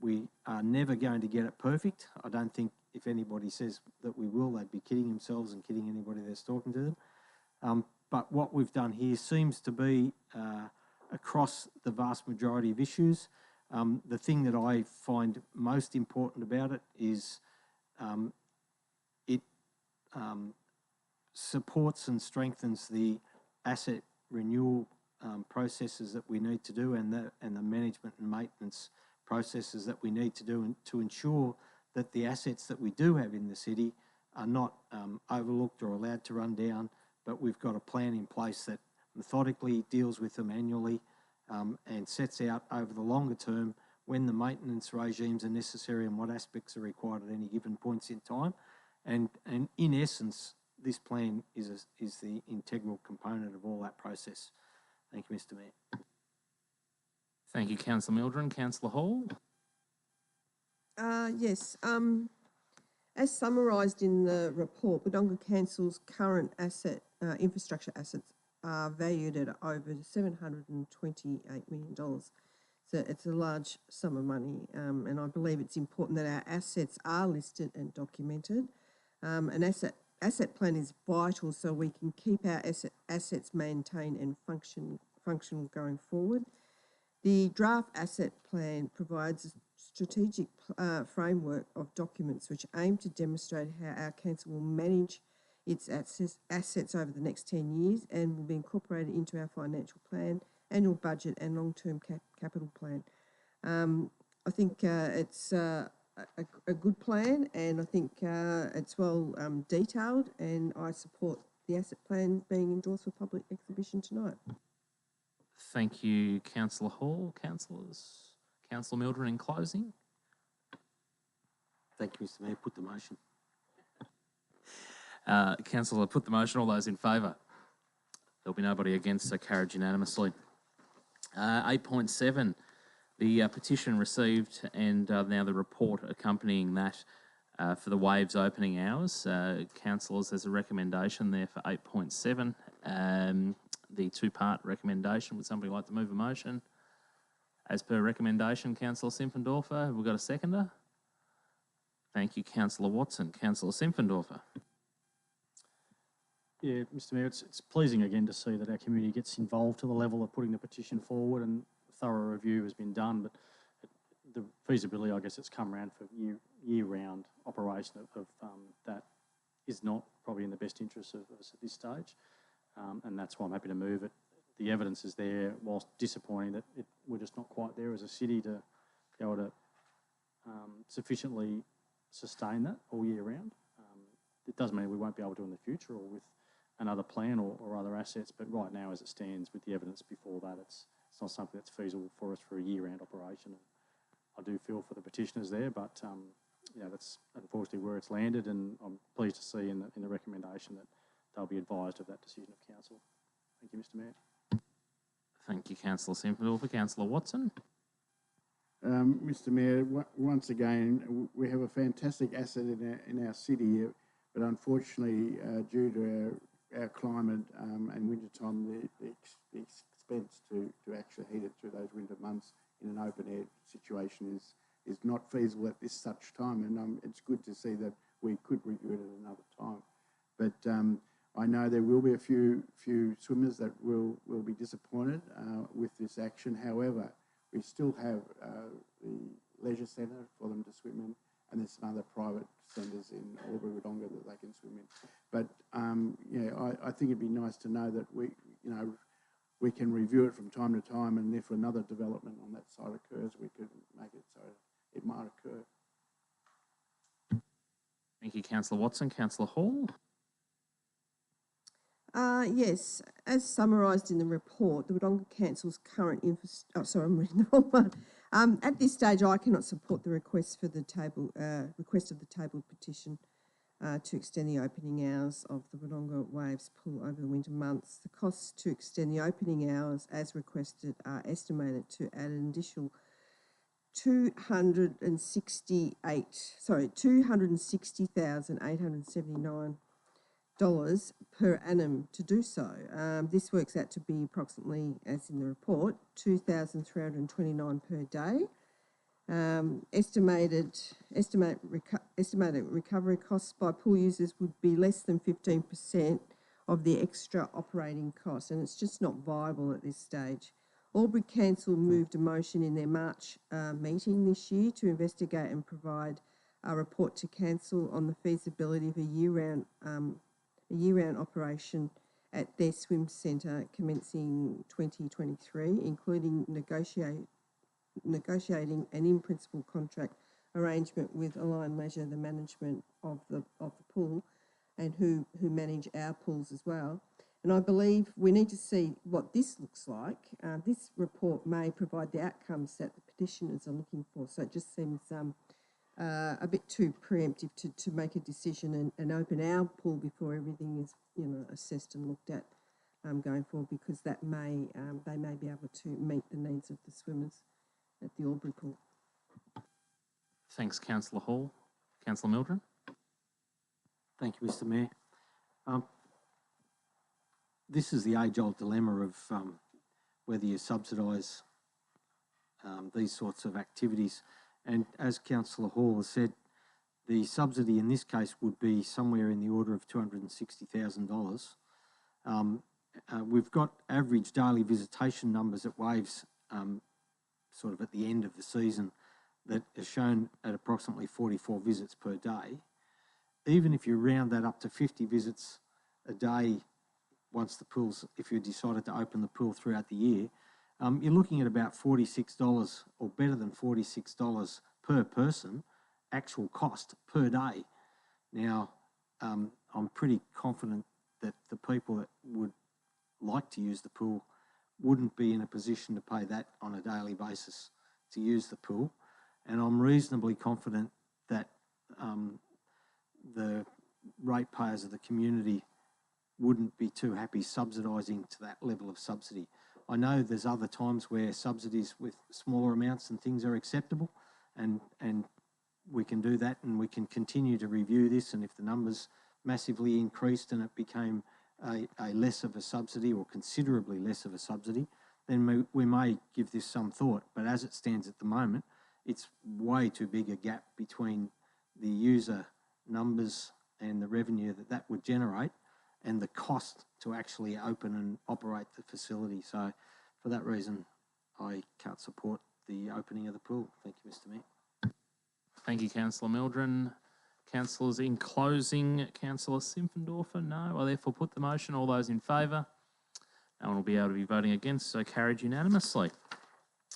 We are never going to get it perfect. I don't think if anybody says that we will, they'd be kidding themselves and kidding anybody that's talking to them. But what we've done here seems to be across the vast majority of issues. The thing that I find most important about it is it supports and strengthens the asset renewal processes that we need to do and the management and maintenance processes that we need to do to ensure that the assets that we do have in the city are not overlooked or allowed to run down, but we've got a plan in place that methodically deals with them annually and sets out over the longer term when the maintenance regimes are necessary and what aspects are required at any given points in time. And in essence, this plan is the integral component of all that process. Thank you, Mr. Mayor. Thank you, Councillor Mildren. Councillor Hall? Yes. As summarised in the report, Wodonga Council's current infrastructure assets are valued at over $728 million. So it's a large sum of money, and I believe it's important that our assets are listed and documented. An asset plan is vital so we can keep our assets maintained and functional going forward. The draft asset plan provides a strategic framework of documents which aim to demonstrate how our council will manage its assets over the next 10 years and will be incorporated into our financial plan, annual budget and long-term capital plan. I think it's a good plan, and I think it's well detailed, and I support the asset plan being endorsed for public exhibition tonight. Thank you, Councillor Hall. Councillors? Councillor Mildren in closing. Thank you, Mr. Mayor. Put the motion. Councillor, put the motion. All those in favour? There'll be nobody against, so carried unanimously. 8.7, the petition received and now the report accompanying that for the Waves opening hours. Councillors, there's a recommendation there for 8.7. The two-part recommendation. Would somebody like to move a motion? As per recommendation, Councillor Simpfendorfer. Have we got a seconder? Thank you, Councillor Watson. Councillor Simpfendorfer. Yeah, Mr. Mayor, it's pleasing again to see that our community gets involved to the level of putting the petition forward, and thorough review has been done, but the feasibility, I guess, it's come around for year-round operation of that is not probably in the best interest of us at this stage, and that's why I'm happy to move it. The evidence is there, whilst disappointing that we're just not quite there as a city to be able to sufficiently sustain that all year round. It doesn't mean we won't be able to in the future or with another plan or other assets, but right now as it stands with the evidence before that, it's not something that's feasible for us for a year-round operation. I do feel for the petitioners there, but that's unfortunately where it's landed, and I'm pleased to see in the recommendation that they'll be advised of that decision of council. Thank you, Mr. Mayor. Thank you, Councillor Simpfendorfer. Councillor Watson. Mr. Mayor, once again, we have a fantastic asset in our city, but unfortunately, due to our climate and winter time, the expense to actually heat it through those winter months in an open air situation is not feasible at this such time, and it's good to see that we could review it at another time. But I know there will be a few swimmers that will be disappointed with this action. However, we still have the leisure centre for them to swim in, and there's some other private centres in Wodonga that they can swim in. But I think it'd be nice to know that we can review it from time to time, and if another development on that side occurs, we could make it so it might occur. Thank you, Councillor Watson. Councillor Hall. Yes, as summarised in the report, the Wodonga Council's current I'm reading the wrong one. At this stage, I cannot support the request of the tabled petition to extend the opening hours of the Wodonga Waves pool over the winter months. The costs to extend the opening hours, as requested, are estimated to add an additional $260,879 per annum to do so. This works out to be approximately, as in the report, $2,329 per day. Estimated recovery costs by pool users would be less than 15% of the extra operating costs, and it's just not viable at this stage. Albury Council moved a motion in their March meeting this year to investigate and provide a report to Council on the feasibility of a year-round operation at their swim centre commencing 2023, including negotiating an in-principle contract arrangement with Align Leisure, the management of the pool. and who manage our pools as well. And I believe we need to see what this looks like. This report may provide the outcomes that the petitioners are looking for. So it just seems a bit too preemptive to make a decision and open our pool before everything is, assessed and looked at going forward, because that they may be able to meet the needs of the swimmers at the Albury pool. Thanks, Councillor Hall. Councillor Mildren. Thank you, Mr. Mayor. This is the age-old dilemma of whether you subsidise these sorts of activities. And as Councillor Hall has said, the subsidy in this case would be somewhere in the order of $260,000. We've got average daily visitation numbers at Waves sort of at the end of the season that are shown at approximately 44 visits per day. Even if you round that up to 50 visits a day, once the pools, if you decided to open the pool throughout the year, you're looking at about $46 or better than $46 per person, actual cost per day. Now, I'm pretty confident that the people that would like to use the pool wouldn't be in a position to pay that on a daily basis to use the pool. And I'm reasonably confident that the ratepayers of the community wouldn't be too happy subsidising to that level of subsidy. I know there's other times where subsidies with smaller amounts and things are acceptable, and we can do that, and we can continue to review this, and if the numbers massively increased and it became a less of a subsidy or considerably less of a subsidy, then we may give this some thought. But as it stands at the moment, it's way too big a gap between the user numbers and the revenue that would generate and the cost to actually open and operate the facility. So for that reason, I can't support the opening of the pool. Thank you, Mr. Mayor. Thank you, Councillor Mildren. Councillors, in closing, Councillor Simpfendorfer, no. I therefore put the motion. All those in favour? No one will be able to be voting against, so carried unanimously.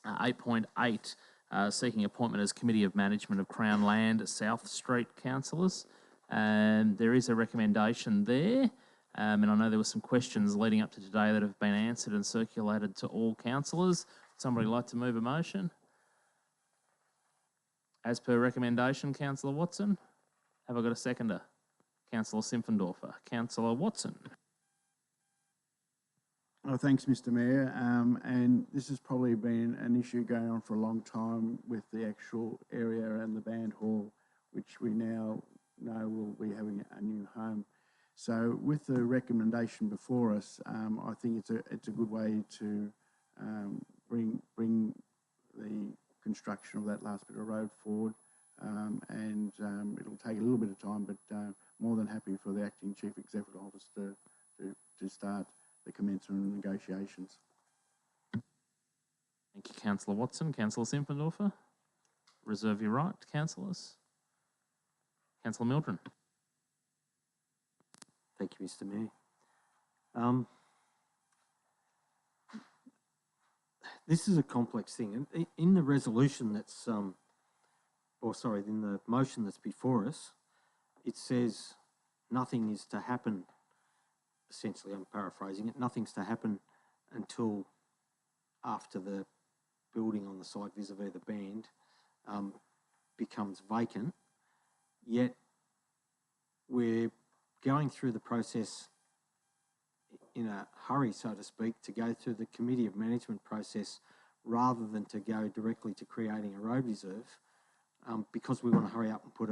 8.8, seeking appointment as Committee of Management of Crown Land South Street councillors. And there is a recommendation there. And I know there were some questions leading up to today that have been answered and circulated to all councillors. Would somebody like to move a motion? As per recommendation, Councillor Watson. Have I got a seconder? Councillor Simpfendorfer. Councillor Watson. Oh, thanks, Mr. Mayor. And this has probably been an issue going on for a long time with the actual area and the band hall, which we now know will be having a new home. So with the recommendation before us, I think it's a good way to bring the construction of that last bit of road forward, and it'll take a little bit of time, but more than happy for the acting Chief Executive Officer to start the commencement of negotiations. Thank you, Councillor Watson. Councillor Simpfendorfer. Reserve your right, councillors. Councillor Mildren. Thank you, Mr. Mayor. This is a complex thing. And in the resolution that's, in the motion that's before us, it says nothing is to happen, essentially I'm paraphrasing it, nothing's to happen until after the building on the site vis-a-vis the band becomes vacant, yet we're going through the process in a hurry, so to speak, to go through the Committee of Management process rather than to go directly to creating a road reserve, because we want to hurry up and put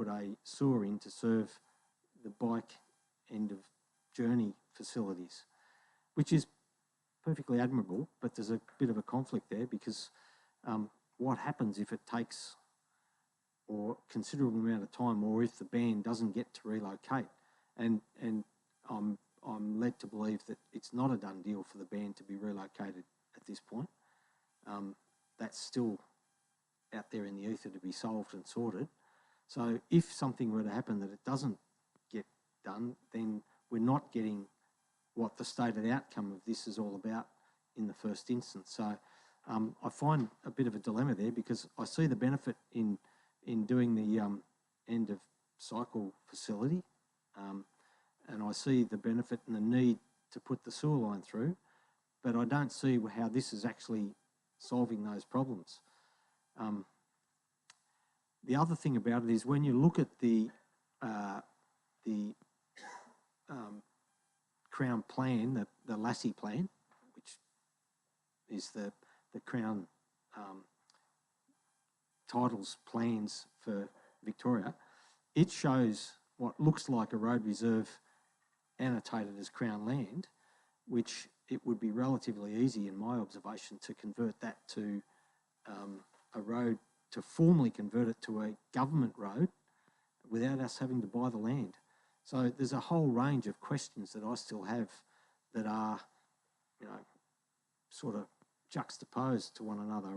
a sewer in to serve the bike end of journey facilities, which is perfectly admirable, but there's a bit of a conflict there because what happens if it takes or considerable amount of time, or if the band doesn't get to relocate? And I'm led to believe that it's not a done deal for the band to be relocated at this point. That's still out there in the ether to be solved and sorted. So if something were to happen that it doesn't get done, then we're not getting what the stated outcome of this is all about in the first instance. So I find a bit of a dilemma there because I see the benefit in doing the end of cycle facility And I see the benefit and the need to put the sewer line through, but I don't see how this is actually solving those problems. The other thing about it is when you look at the Crown plan, the Lassie plan, which is the Crown titles plans for Victoria, it shows what looks like a road reserve annotated as Crown land, which it would be relatively easy, in my observation, to convert that to a road, to formally convert it to a government road without us having to buy the land. So there's a whole range of questions that I still have that are, sort of juxtaposed to one another.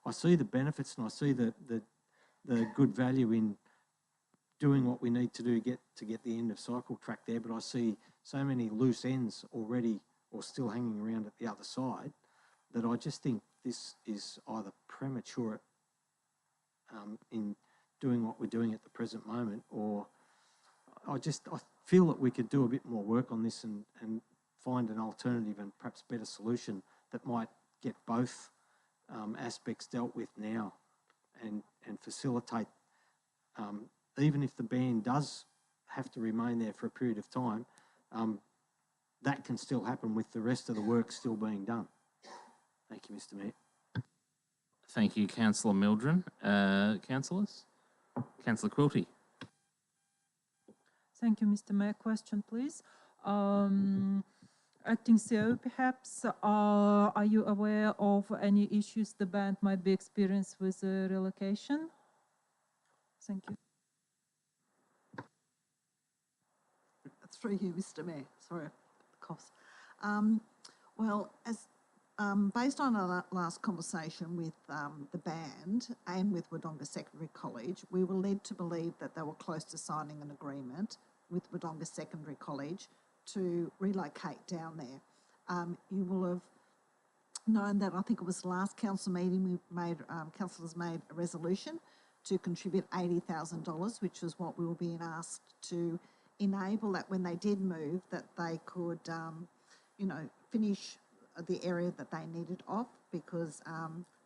I see the benefits and I see the good value in doing what we need to do to get the end of cycle track there, but I see so many loose ends already or still hanging around at the other side that I just think this is either premature in doing what we're doing at the present moment, or I feel that we could do a bit more work on this and find an alternative and perhaps better solution that might get both aspects dealt with now and facilitate, even if the ban does have to remain there for a period of time, that can still happen with the rest of the work still being done. Thank you, Mr. Mayor. Thank you, Councillor Mildren. Councillors? Councillor Quilty. Thank you, Mr. Mayor. Question, please. Acting CEO, perhaps, are you aware of any issues the band might be experiencing with relocation? Thank you. Through you, Mr. Mayor. Sorry, the coughs. Well, as based on our last conversation with the band and with Wodonga Secondary College, we were led to believe that they were close to signing an agreement with Wodonga Secondary College to relocate down there. You will have known that I think it was the last council meeting we made, councillors made a resolution to contribute $80,000, which was what we were being asked to enable that when they did move, that they could, finish the area that they needed off, because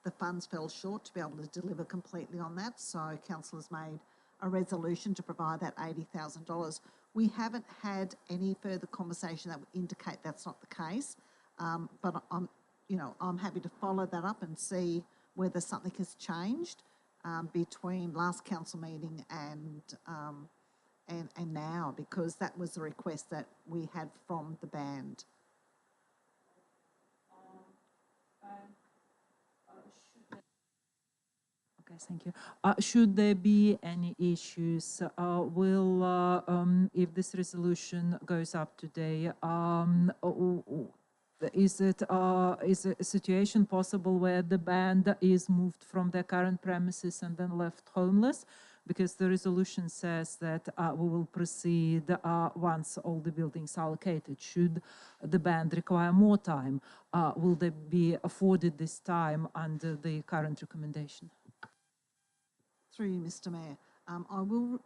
the funds fell short to be able to deliver completely on that. So councillors made a resolution to provide that $80,000. We haven't had any further conversation that would indicate that's not the case, but I'm happy to follow that up and see whether something has changed between last council meeting and now, because that was the request that we had from the band. Okay, thank you. Should there be any issues, if this resolution goes up today, is a situation possible where the band is moved from their current premises and then left homeless? Because the resolution says that we will proceed once all the buildings are allocated. Should the band require more time, will they be afforded this time under the current recommendation? Through you, Mr. Mayor. I will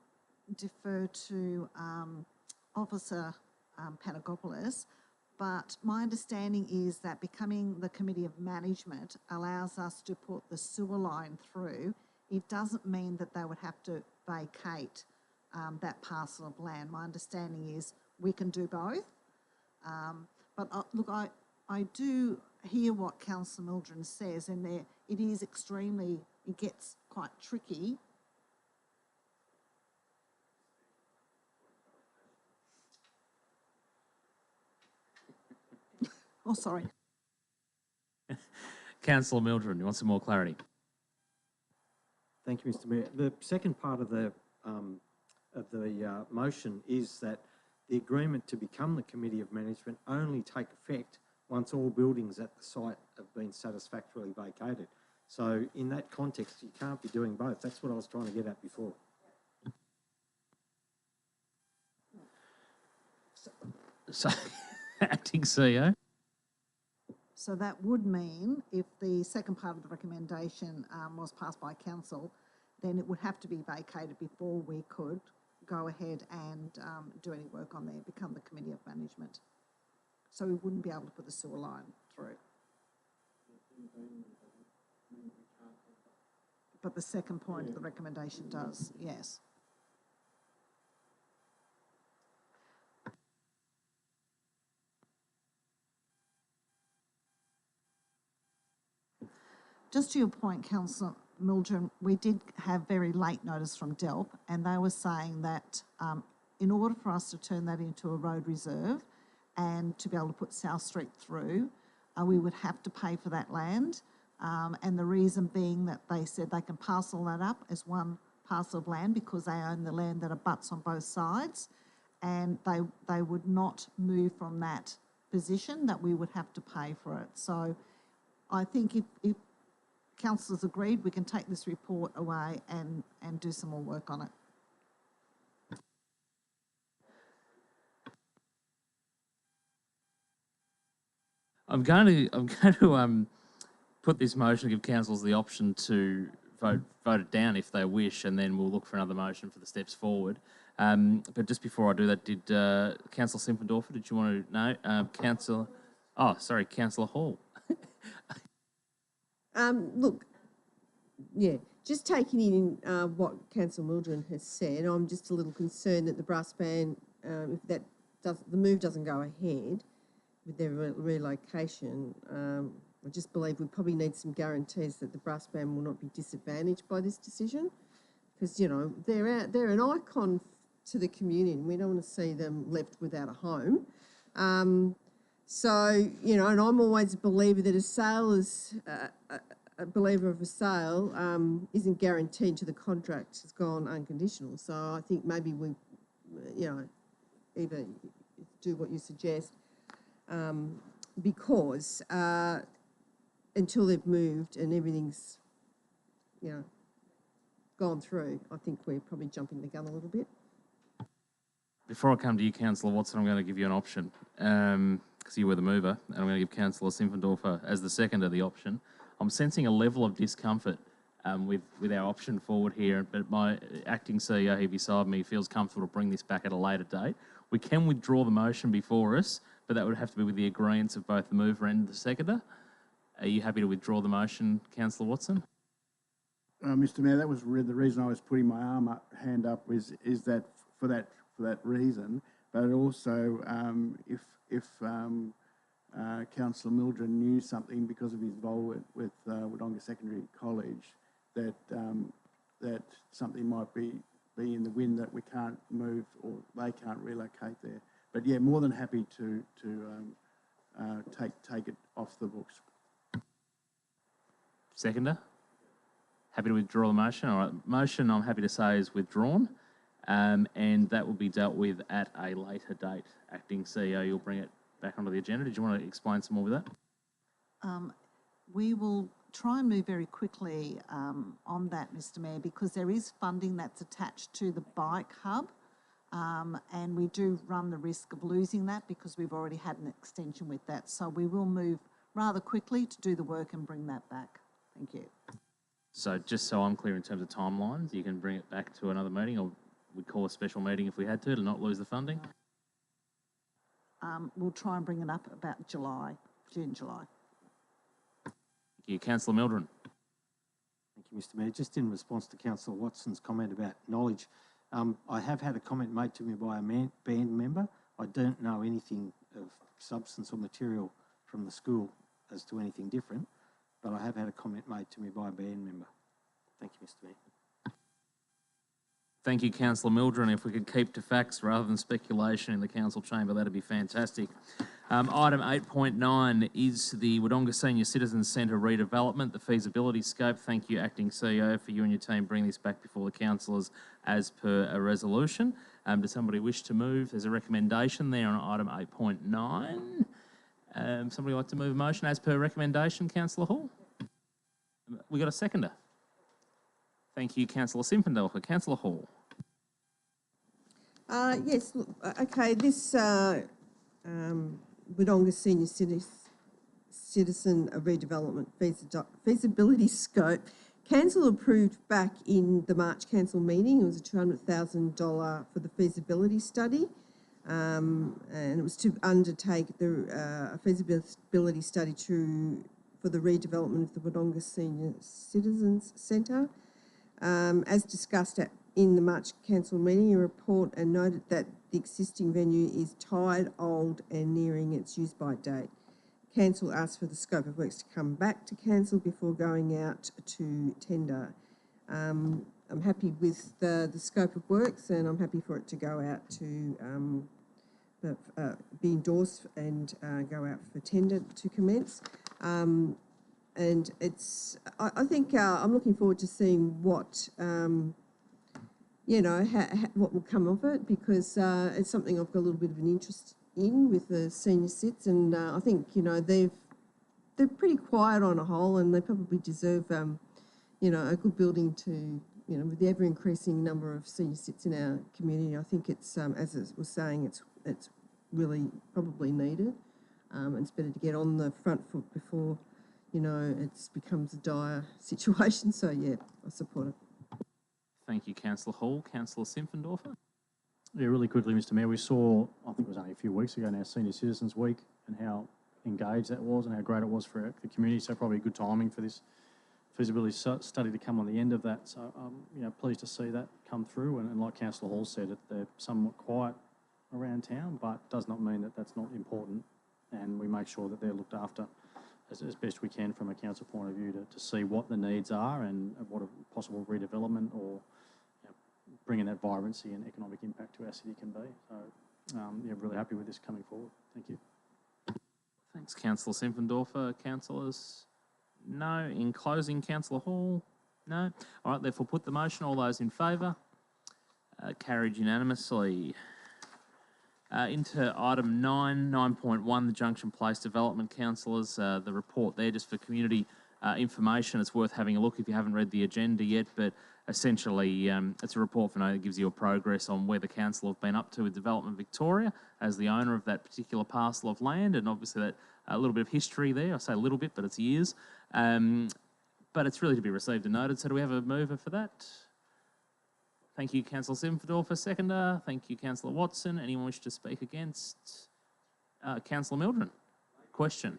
defer to Officer Panagopoulos, but my understanding is that becoming the Committee of Management allows us to put the sewer line through. It doesn't mean that they would have to vacate that parcel of land. My understanding is we can do both. But look, I do hear what Councillor Mildren says, and it is extremely, it gets quite tricky. Oh, sorry. Councillor Mildren, you want some more clarity? Thank you, Mr. Mayor. The second part of the motion is that the agreement to become the Committee of Management only take effect once all buildings at the site have been satisfactorily vacated. So in that context, you can't be doing both. That's what I was trying to get at before. So, Acting CEO. So that would mean if the second part of the recommendation was passed by council, then it would have to be vacated before we could go ahead and do any work on there, become the committee of management. So we wouldn't be able to put the sewer line through. But the second point of the recommendation does, yes. Just to your point, Councillor Mildren, we did have very late notice from DELP, and they were saying that in order for us to turn that into a road reserve and to be able to put South Street through, we would have to pay for that land. And the reason being that they said they can parcel that up as one parcel of land because they own the land that abuts on both sides, and they would not move from that position, that we would have to pay for it. So I think if councillors agreed, we can take this report away and do some more work on it. I'm going to put this motion to give councillors the option to vote it down if they wish, and then we'll look for another motion for the steps forward. But just before I do that, did Councillor Simpendorfer, did you want to know? Councillor Hall. Look, yeah, just taking in what Councillor Mildren has said, I'm just a little concerned that the brass band, if the move doesn't go ahead with their relocation, I just believe we probably need some guarantees that the brass band will not be disadvantaged by this decision, because, you know, they're an icon to the community and we don't want to see them left without a home. So, you know, and I'm always a believer that a sale is, a believer of a sale isn't guaranteed to the contract. It's gone unconditional. So I think maybe we, you know, either do what you suggest, because until they've moved and everything's, you know, gone through, I think we're probably jumping the gun a little bit. Before I come to you, Councillor Watson, I'm going to give you an option, because you were the mover, and I'm going to give Councillor Simpendorfer as the seconder the option. I'm sensing a level of discomfort with our option forward here, but my acting CEO here beside me feels comfortable to bring this back at a later date. We can withdraw the motion before us, but that would have to be with the agreement of both the mover and the seconder. Are you happy to withdraw the motion, Councillor Watson? Mr. Mayor, that was the reason I was putting my hand up is that for that reason, but also if Councillor Mildren knew something because of his involvement with Wodonga Secondary College that something might be in the wind that we can't move or they can't relocate there. But yeah, more than happy to take it off the books. Seconder? Happy to withdraw the motion? All right, motion I'm happy to say is withdrawn, and that will be dealt with at a later date. Acting CEO, you'll bring it back onto the agenda. Did you want to explain some more with that? We will try and move very quickly on that, Mr. Mayor, because there is funding that's attached to the bike hub, and we do run the risk of losing that because we've already had an extension with that. So we will move rather quickly to do the work and bring that back. Thank you. So just so I'm clear in terms of timelines, you can bring it back to another meeting, or we'd call a special meeting if we had to not lose the funding? We'll try and bring it up about June, July. Thank you. Councillor Mildren. Thank you, Mr. Mayor. Just in response to Councillor Watson's comment about knowledge, I have had a comment made to me by a band member. I don't know anything of substance or material from the school as to anything different, but I have had a comment made to me by a band member. Thank you, Mr. Mayor. Thank you, Councillor Mildren. If we could keep to facts rather than speculation in the council chamber, that'd be fantastic. Item 8.9 is the Wodonga Senior Citizens Centre redevelopment, the feasibility scope. Thank you, Acting CEO, for you and your team bringing this back before the councillors as per a resolution. Does somebody wish to move? There's a recommendation there on item 8.9. Somebody like to move a motion as per recommendation, Councillor Hall? We got a seconder. Thank you, Councillor Simpendorfer. Councillor Hall. Yes, look, okay, this Wodonga Senior Citizen Redevelopment feasibility scope Council approved back in the March Council meeting, it was a $200,000 for the feasibility study. And it was to undertake a feasibility study for the redevelopment of the Wodonga Senior Citizens Centre. As discussed in the March Council meeting, a report and noted that the existing venue is tired, old and nearing its use-by date. Council asked for the scope of works to come back to Council before going out to tender. I'm happy with the scope of works, and I'm happy for it to go out to be endorsed and go out for tender to commence. And it's, I think I'm looking forward to seeing what, you know, what will come of it, because it's something I've got a little bit of an interest in with the senior cits, and I think, you know, they're pretty quiet on a whole, and they probably deserve, you know, a good building to, you know, with the ever increasing number of senior cits in our community. I think it's, as I was saying, it's really probably needed. It's better to get on the front foot before, you know, it becomes a dire situation. So yeah, I support it. Thank you, Councillor Hall. Councillor Simpfendorfer. Yeah, really quickly, Mr Mayor, we saw, I think it was only a few weeks ago now, Senior Citizens Week, and how engaged that was and how great it was for the community. So probably good timing for this feasibility study to come on the end of that. So you know, pleased to see that come through. And like Councillor Hall said, they're somewhat quiet around town, but does not mean that that's not important. And we make sure that they're looked after as best we can from a council point of view to see what the needs are and what a possible redevelopment or bringing that vibrancy and economic impact to our city can be. So, yeah, really happy with this coming forward. Thank you. Thanks, Councillor Simpfendorfer. Councillors? No. In closing, Councillor Hall? No. All right, therefore put the motion. All those in favour? Carried unanimously. Into item 9.1, the Junction Place Development, councillors. The report there, just for community information. It's worth having a look if you haven't read the agenda yet, but essentially it's a report for that gives you a progress on where the council have been up to with Development Victoria as the owner of that particular parcel of land, and obviously that a little bit of history there. I say a little bit, but it's years. But it's really to be received and noted. So do we have a mover for that? Thank you, Councillor Simpfendorfer, seconder. Thank you, Councillor Watson. Anyone wish to speak against? Councillor Mildren, question.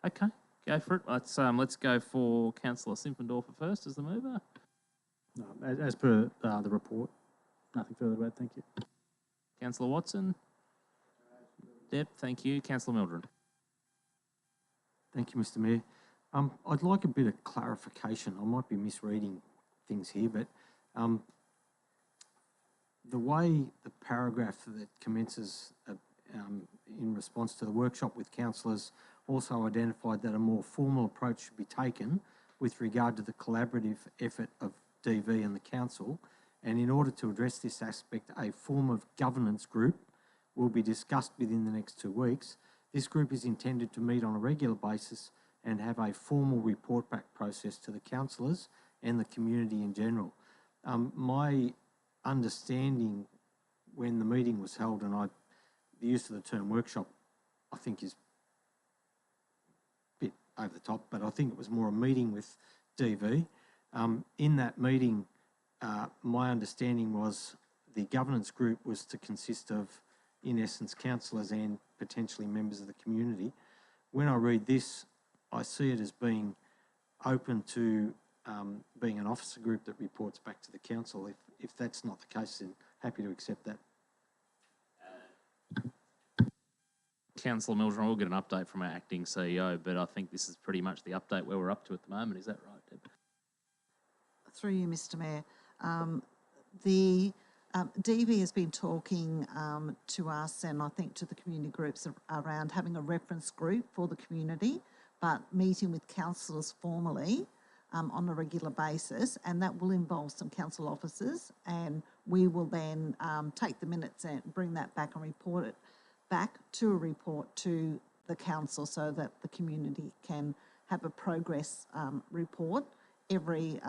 Okay, go for it. Let's go for Councillor Simpfendorfer first as the mover. No, as per the report, nothing further to add. Thank you. Councillor Watson. Deb, thank you. Councillor Mildren. Thank you, Mr Mayor. I'd like a bit of clarification. I might be misreading things here, but the way the paragraph that commences in response to the workshop with councillors also identified that a more formal approach should be taken with regard to the collaborative effort of DV and the council, and in order to address this aspect, a form of governance group will be discussed within the next 2 weeks. This group is intended to meet on a regular basis and have a formal report back process to the councillors and the community in general. My understanding when the meeting was held, and the use of the term workshop, I think is a bit over the top, but I think it was more a meeting with DV. In that meeting, my understanding was the governance group was to consist of, in essence, councillors and potentially members of the community. When I read this, I see it as being open to being an officer group that reports back to the council. If that's not the case, then happy to accept that. Councillor Mildren, we'll get an update from our acting CEO, but I think this is pretty much the update where we're up to at the moment. Is that right, Deb? Through you, Mr Mayor. The DV has been talking to us and I think to the community groups around having a reference group for the community, but meeting with councillors formally on a regular basis, and that will involve some council officers, and we will then take the minutes and bring that back and report it back to a report to the council so that the community can have a progress report every,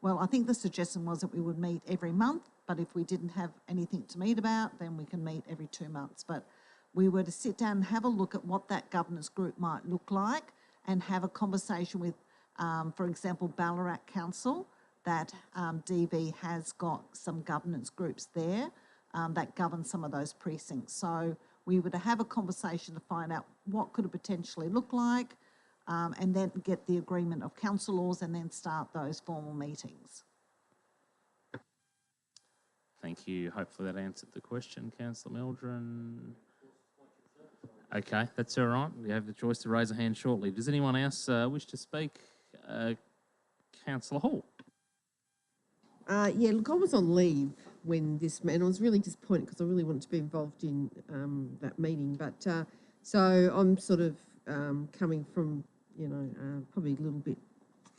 well, I think the suggestion was that we would meet every month, but if we didn't have anything to meet about, then we can meet every 2 months. But we were to sit down and have a look at what that governance group might look like and have a conversation with For example, Ballarat Council, that DV has got some governance groups there that govern some of those precincts. So we would have a conversation to find out what could it potentially look like, and then get the agreement of councillors and then start those formal meetings. Thank you. Hopefully that answered the question, Councillor Meldrum. Okay, that's all right. You have the choice to raise a hand shortly. Does anyone else wish to speak? Councillor Hall. Yeah, look, I was on leave when this, and I was really disappointed because I really wanted to be involved in that meeting. But so I'm sort of coming from, you know, probably a little bit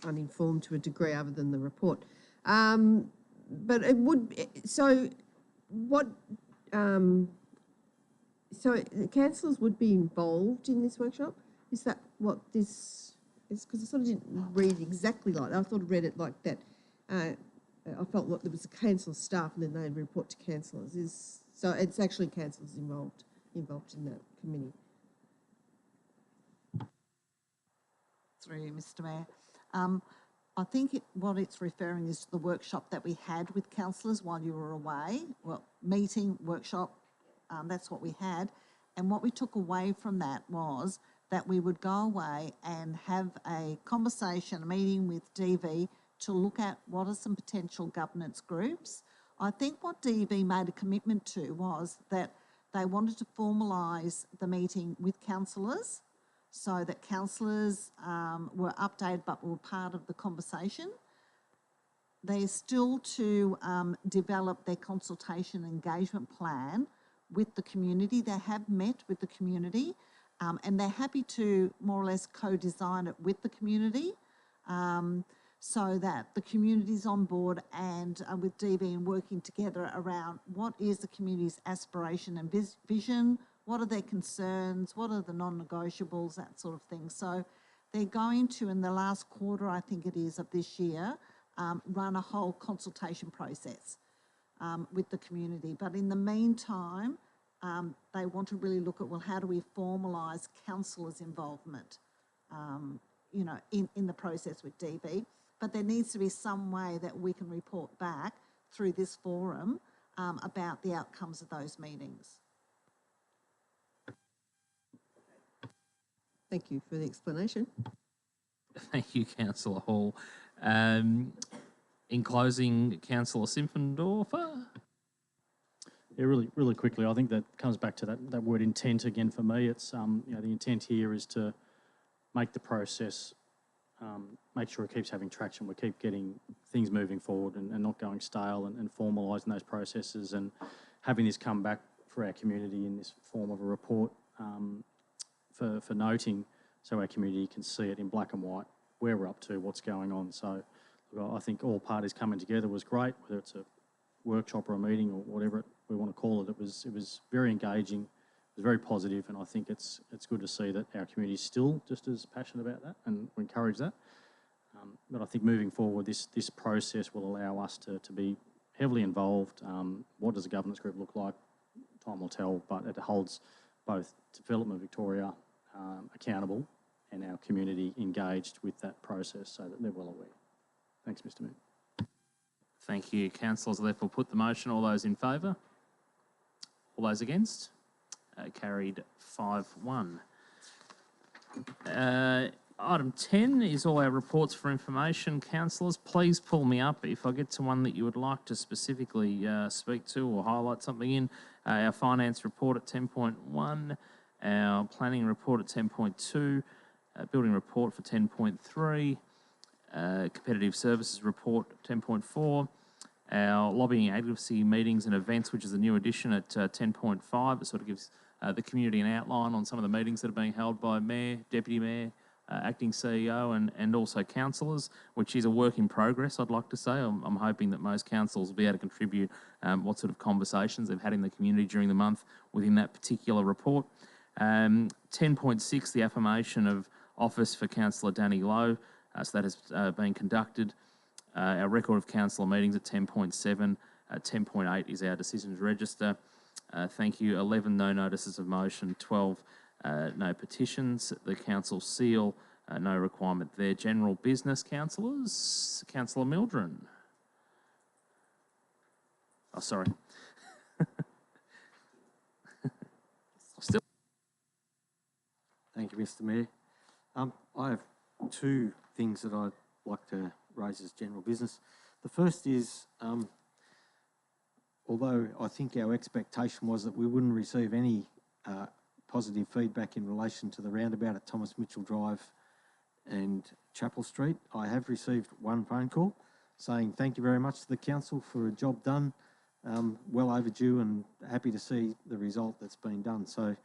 uninformed to a degree other than the report. But it would, so what, so the councillors would be involved in this workshop? Is that what this is? Because I sort of didn't read exactly like that. I thought I read it like that. I felt like there was a council staff and then they'd report to councillors. So it's actually councillors involved in that committee. Through you, Mr. Mayor. I think what it's referring is to the workshop that we had with councillors while you were away. Well, meeting, workshop, that's what we had. And what we took away from that was that we would go away and have a conversation, a meeting with DV to look at what are some potential governance groups. I think what DV made a commitment to was that they wanted to formalise the meeting with councillors so that councillors were updated but were part of the conversation. They're still to develop their consultation engagement plan with the community. They have met with the community and they're happy to more or less co-design it with the community so that the community's on board and with DV and working together around what is the community's aspiration and vision, what are their concerns, what are the non-negotiables, that sort of thing. So they're going to, in the last quarter, I think it is, of this year, run a whole consultation process with the community. But in the meantime, they want to really look at, well, how do we formalise councillors' involvement, you know, in the process with DV. But there needs to be some way that we can report back through this forum about the outcomes of those meetings. Thank you for the explanation. Thank you, Councillor Hall. In closing, Councillor Simpfendorfer. Yeah, really quickly, I think that comes back to that word intent again for me. It's, you know, the intent here is to make the process, make sure it keeps having traction. We keep getting things moving forward and not going stale and formalising those processes and having this come back for our community in this form of a report for noting so our community can see it in black and white, where we're up to, what's going on. So I think all parties coming together was great, whether it's a workshop or a meeting or whatever we want to call it. It was very engaging, it was very positive, and I think it's good to see that our community is still just as passionate about that, and we encourage that. But I think moving forward, this process will allow us to be heavily involved. What does a governance group look like? Time will tell, but it holds both Development Victoria accountable and our community engaged with that process so that they're well aware. Thanks, Mr. Mayor. Thank you. Councillors, I therefore put the motion. All those in favour? All those against? Carried 5-1. Item 10 is all our reports for information. Councillors, please pull me up if I get to one that you would like to specifically speak to or highlight something in. Our finance report at 10.1, our planning report at 10.2, building report for 10.3, competitive services report 10.4, our lobbying advocacy meetings and events, which is a new addition at 10.5. It sort of gives the community an outline on some of the meetings that are being held by Mayor, Deputy Mayor, Acting CEO and also councillors, which is a work in progress, I'd like to say. I'm hoping that most councils will be able to contribute what sort of conversations they've had in the community during the month within that particular report. 10.6, the affirmation of office for Councillor Danny Lowe. So that has been conducted. Our record of councillor meetings at 10.7. 10.8 is our decisions register. Thank you. 11 no notices of motion. 12 no petitions. The council seal No requirement there. General business, councillors. Councillor Mildren. Oh, sorry. Still. Thank you, Mr. Mayor. I have two things that I'd like to raise as general business. The first is, although I think our expectation was that we wouldn't receive any positive feedback in relation to the roundabout at Thomas Mitchell Drive and Chapel Street, I have received one phone call saying thank you very much to the council for a job done, well overdue, and happy to see the result that's been done. So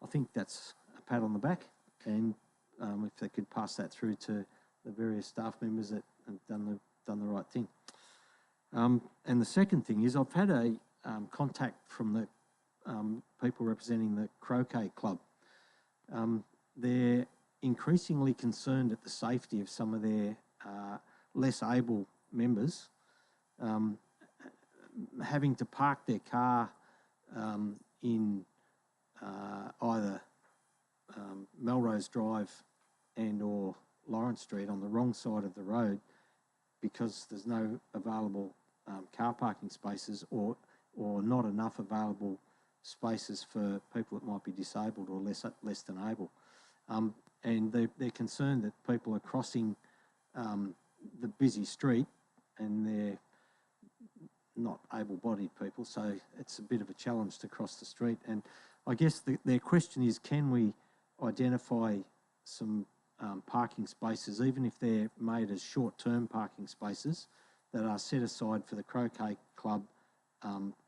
I think that's a pat on the back, and if they could pass that through to the various staff members that have done the right thing. And the second thing is, I've had a contact from the people representing the Croquet Club. They're increasingly concerned at the safety of some of their less able members having to park their car in either Melrose Drive and or Lawrence Street on the wrong side of the road because there's no available car parking spaces or not enough available spaces for people that might be disabled or less than able. And they're concerned that people are crossing the busy street and they're not able-bodied people, so it's a bit of a challenge to cross the street. And I guess their question is, can we identify some parking spaces, even if they're made as short-term parking spaces, that are set aside for the Croquet Club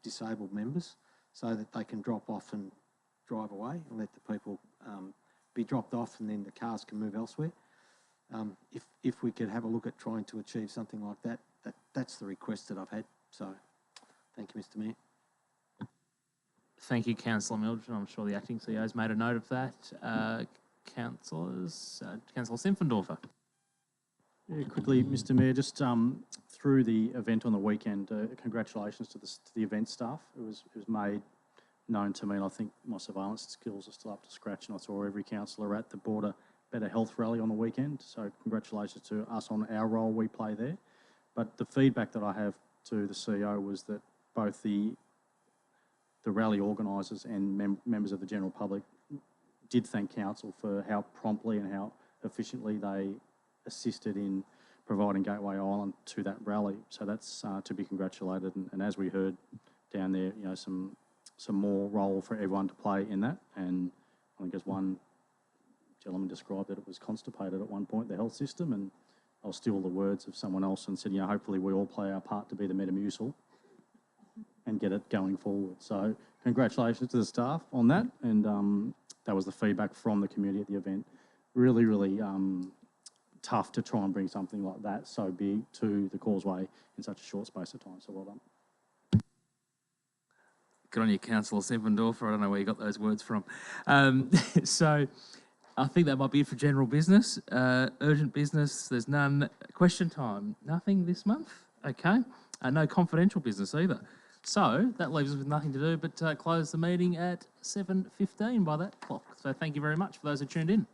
disabled members, so that they can drop off and drive away and let the people be dropped off, and then the cars can move elsewhere. If we could have a look at trying to achieve something like that, that's the request that I've had. So, thank you, Mr. Mayor. Thank you, Councillor Mildred. I'm sure the acting CEO has made a note of that. Councillors, Councillor Simpfendorfer. Yeah, quickly, Mr. Mayor, just through the event on the weekend, congratulations to the event staff. It was made known to me, and I think my surveillance skills are still up to scratch, and I saw every councillor at the Border Better Health rally on the weekend, so congratulations to us on our role we play there. But the feedback that I have to the CEO was that both the rally organisers and members of the general public did thank council for how promptly and how efficiently they assisted in providing Gateway Island to that rally. So that's to be congratulated. And as we heard down there, you know, some more role for everyone to play in that. And I think as one gentleman described it, it was constipated at one point, the health system, and I'll steal the words of someone else and said, you know, hopefully we all play our part to be the Metamucil and get it going forward. So congratulations to the staff on that. And that was the feedback from the community at the event. Really, really tough to try and bring something like that so big to the Causeway in such a short space of time. So well done. Good on you, Councillor Simpfendorfer. I don't know where you got those words from. So I think that might be it for general business. Urgent business, there's none. Question time, nothing this month? Okay. No confidential business either. So that leaves us with nothing to do but close the meeting at 7:15 by that clock. So thank you very much for those who tuned in.